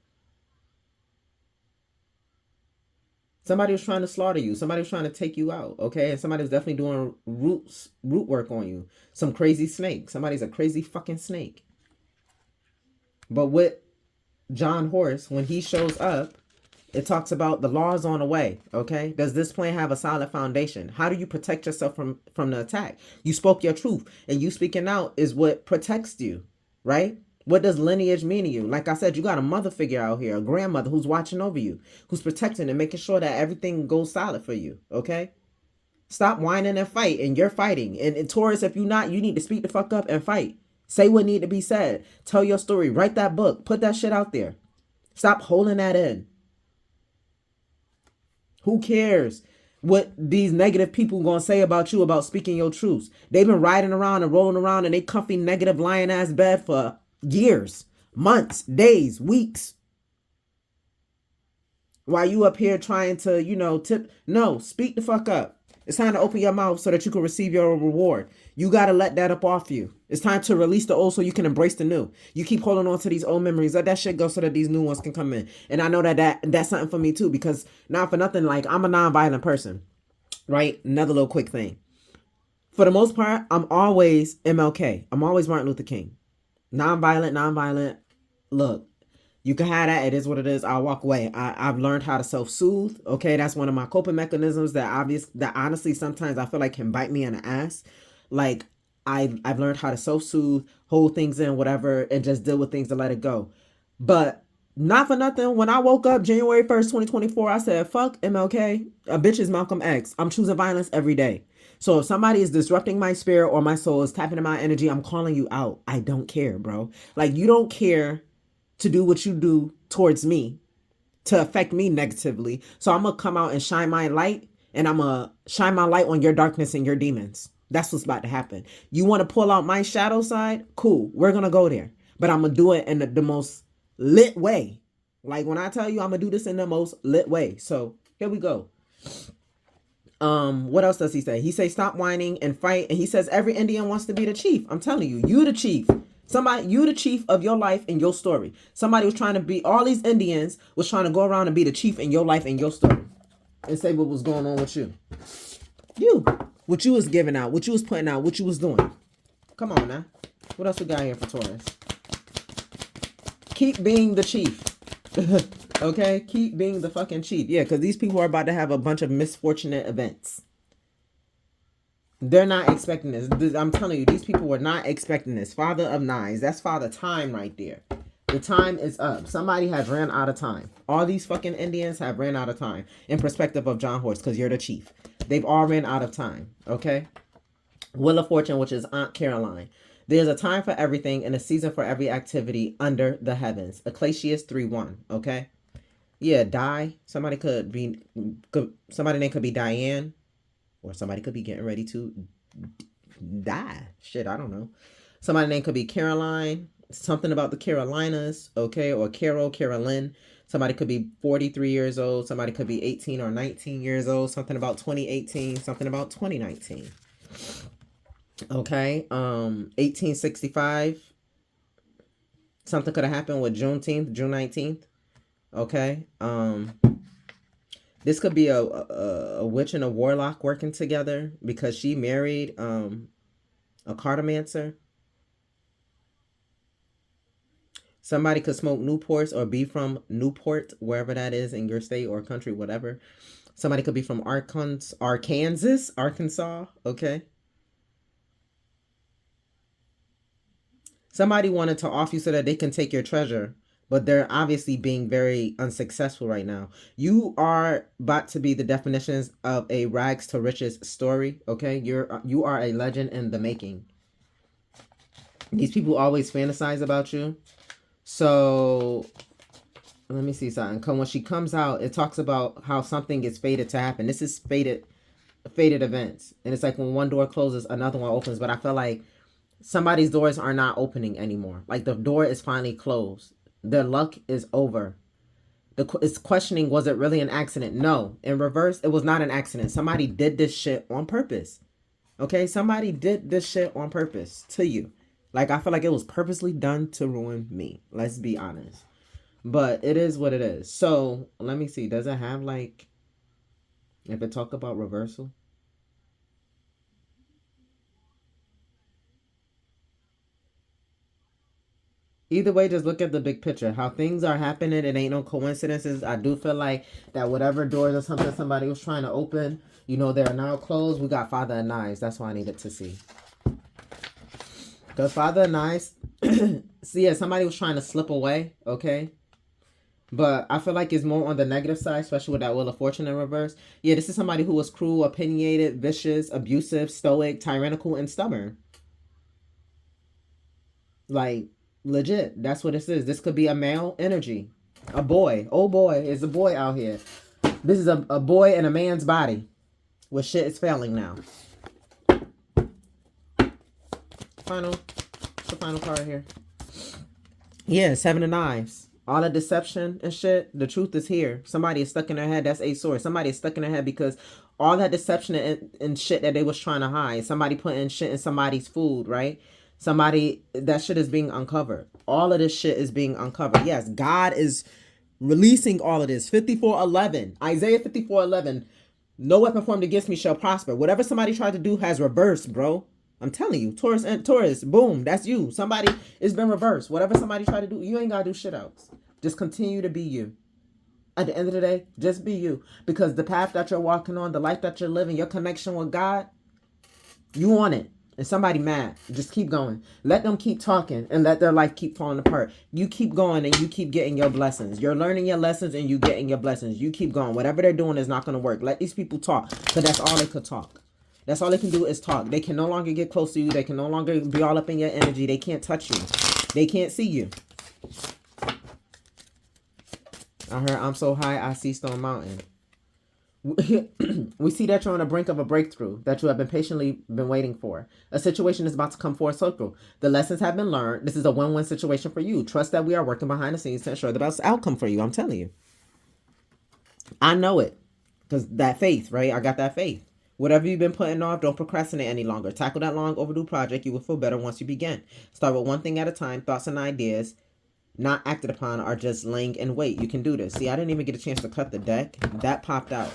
Somebody was trying to slaughter you. Somebody was trying to take you out, okay? And somebody was definitely doing root work on you. Some crazy snake. Somebody's a crazy fucking snake. But with John Horse, when he shows up, it talks about the laws on the way, okay? Does this plan have a solid foundation? How do you protect yourself from the attack? You spoke your truth, and you speaking out is what protects you, right? What does lineage mean to you? Like I said, you got a mother figure out here, a grandmother who's watching over you, who's protecting and making sure that everything goes solid for you, okay? Stop whining and fight, and you're fighting. And Taurus, if you're not, you need to speak the fuck up and fight. Say what need to be said. Tell your story. Write that book. Put that shit out there. Stop holding that in. Who cares what these negative people gonna say about you about speaking your truths? They've been riding around and rolling around in a comfy negative lion ass bed for years, months, days, weeks. While you up here trying to, no, speak the fuck up. It's time to open your mouth so that you can receive your reward. You got to let that up off you. It's time to release the old so you can embrace the new. You keep holding on to these old memories. Let that shit go so that these new ones can come in. And I know that's something for me too, because not for nothing, like, I'm a non-violent person, right? Another little quick thing. For the most part, I'm always MLK. I'm always Martin Luther King. Non-violent. Look, You can have that. It is what it is. I'll walk away. I've learned how to self-soothe. Okay, that's one of my coping mechanisms that honestly sometimes I feel like can bite me in the ass. Like I've learned how to self-soothe, hold things in, whatever, and just deal with things to let it go. But not for nothing, when I woke up January 1st, 2024, I said, fuck MLK. A bitch is Malcolm X. I'm choosing violence every day. So if somebody is disrupting my spirit or my soul, is tapping in my energy, I'm calling you out. I don't care, bro. Like, you don't care to do what you do towards me to affect me negatively. So I'm going to come out and shine my light, and I'm going to shine my light on your darkness and your demons. That's what's about to happen. You want to pull out my shadow side? Cool. We're going to go there. But I'm going to do it in the most lit way. Like, when I tell you I'm going to do this in the most lit way. So here we go. What else does he say? He says stop whining and fight. And he says every Indian wants to be the chief. I'm telling you, you the chief. You the chief of your life and your story. Somebody was trying to be, all these Indians was trying to go around and be the chief in your life and your story. And say what was going on with you. What you was giving out, what you was putting out, what you was doing. Come on now. What else we got here for Taurus? Keep being the chief. Okay? Keep being the fucking chief. Yeah, because these people are about to have a bunch of misfortunate events. They're not expecting this. I'm telling you, these people were not expecting this. Father of Nines. That's Father Time right there. The time is up. Somebody has ran out of time. All these fucking Indians have ran out of time. In perspective of John Horse, because you're the chief. They've all ran out of time. Okay? Wheel of Fortune, which is Aunt Caroline. There's a time for everything and a season for every activity under the heavens. Ecclesiastes 3:1. Okay? Yeah, somebody somebody's name could be Diane. Or somebody could be getting ready to die. Shit, I don't know. Somebody's name could be Caroline. Something about the Carolinas, okay? Or Carolyn. Somebody could be 43 years old. Somebody could be 18 or 19 years old. Something about 2018. Something about 2019. Okay? 1865. Something could have happened with June 19th. Okay? This could be a witch and a warlock working together because she married a cartomancer. Somebody could smoke Newports or be from Newport, wherever that is in your state or country, whatever. Somebody could be from Arkansas, okay? Somebody wanted to off you so that they can take your treasure, but they're obviously being very unsuccessful right now. You are about to be the definitions of a rags to riches story, okay? You are a legend in the making. These people always fantasize about you. So, let me see something. When she comes out, it talks about how something is fated to happen. This is fated events. And it's like when one door closes, another one opens. But I feel like somebody's doors are not opening anymore. Like the door is finally closed. Their luck is over. It's questioning, was it really an accident? No. In reverse, it was not an accident. Somebody did this shit on purpose. Okay? Somebody did this shit on purpose to you. Like, I feel like it was purposely done to ruin me. Let's be honest. But it is what it is. So, let me see. Does it have, like, if it talk about reversal? Either way, just look at the big picture. How things are happening, it ain't no coincidences. I do feel like that whatever doors or something somebody was trying to open, they're now closed. We got Father of Knives. That's what I needed to see. Because Father of Knives, see, yeah, somebody was trying to slip away, okay? But I feel like it's more on the negative side, especially with that Wheel of Fortune in reverse. Yeah, this is somebody who was cruel, opinionated, vicious, abusive, stoic, tyrannical, and stubborn. Like, legit, that's what this is. This could be a male energy. A boy. Oh boy, is a boy out here. This is a boy in a man's body. Where shit is failing now. The final card here. Yeah, Seven of Knives. All the deception and shit, the truth is here. Somebody is stuck in their head. That's a sword. Somebody is stuck in their head because all that deception and shit that they was trying to hide. Somebody putting shit in somebody's food, right? That shit is being uncovered. All of this shit is being uncovered. Yes, God is releasing all of this. 54:11. Isaiah 54:11. No weapon formed against me shall prosper. Whatever somebody tried to do has reversed, bro. I'm telling you, Taurus, boom, that's you. Somebody, it's been reversed. Whatever somebody tried to do, you ain't gotta do shit else. Just continue to be you. At the end of the day, just be you. Because the path that you're walking on, the life that you're living, your connection with God, you want it. And somebody mad, just keep going. Let them keep talking and let their life keep falling apart. You keep going and you keep getting your blessings. You're learning your lessons and you getting your blessings. You keep going. Whatever they're doing is not going to work. Let these people talk, because that's all they could talk. That's all they can do is talk. They can no longer get close to you. They can no longer be all up in your energy. They can't touch you. They can't see you. I heard, I'm so high, I see Stone Mountain. We see that you're on the brink of a breakthrough that you have been patiently waiting for. A situation is about to come full circle. The lessons have been learned. This is a win-win situation for you. Trust that we are working behind the scenes to ensure the best outcome for you. I'm telling you. I know it. Because that faith, right? I got that faith. Whatever you've been putting off, don't procrastinate any longer. Tackle that long overdue project. You will feel better once you begin. Start with one thing at a time. Thoughts and ideas not acted upon are just laying in wait. You can do this. See, I didn't even get a chance to cut the deck. That popped out.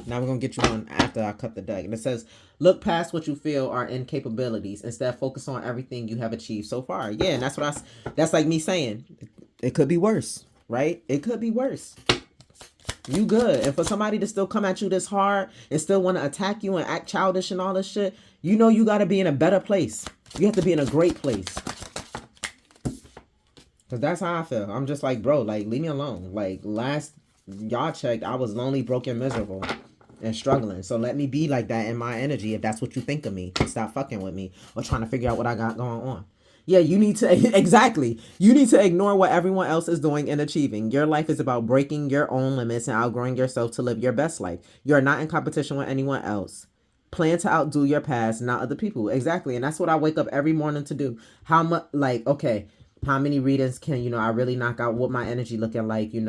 Now we're going to get you on after I cut the deck. And it says, look past what you feel are incapabilities. Instead, focus on everything you have achieved so far. Yeah, and that's what that's like me saying, it could be worse, right? It could be worse. You good. And for somebody to still come at you this hard and still want to attack you and act childish and all this shit, you know you got to be in a better place. You have to be in a great place. Because that's how I feel. I'm just like, bro, like, leave me alone. Like, last y'all checked, I was lonely, broken, miserable, and struggling. So let me be like that in my energy if that's what you think of me. Stop fucking with me or trying to figure out what I got going on. Yeah, you need to, exactly. You need to ignore what everyone else is doing and achieving. Your life is about breaking your own limits and outgrowing yourself to live your best life. You are not in competition with anyone else. Plan to outdo your past, not other people. Exactly. And that's what I wake up every morning to do. How much, like, okay, how many readings can, I really knock out? What my energy looking like, can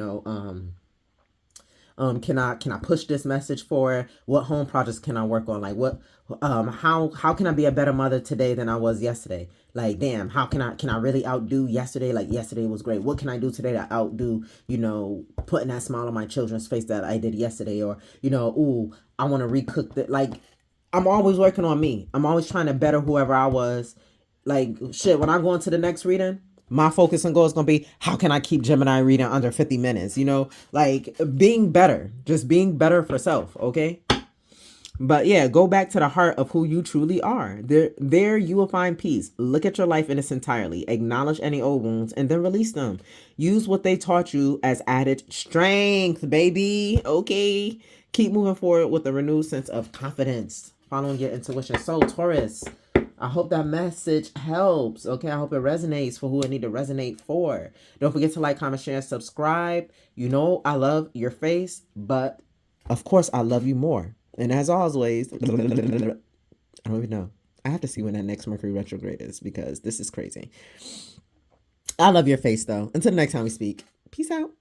I push this message for? What home projects can I work on? Like how can I be a better mother today than I was yesterday? Like, damn, how can I really outdo yesterday? Like, yesterday was great. What can I do today to outdo, putting that smile on my children's face that I did yesterday? Or, ooh, I want to recook that. Like, I'm always working on me. I'm always trying to better whoever I was. Like, shit, when I go into the next reading, my focus and goal is going to be, how can I keep Gemini reading under 50 minutes? Like being better, just being better for self. Okay. But yeah, go back to the heart of who you truly are. There you will find peace. Look at your life in its entirety. Acknowledge any old wounds and then release them. Use what they taught you as added strength, baby. Okay. Keep moving forward with a renewed sense of confidence, following your intuition. So, Taurus, I hope that message helps. Okay, I hope it resonates for who it need to resonate for. Don't forget to like, comment, share, and subscribe. I love your face, but of course I love you more. And as always, I don't even know. I have to see when that next Mercury retrograde is, because this is crazy. I love your face though. Until the next time we speak. Peace out.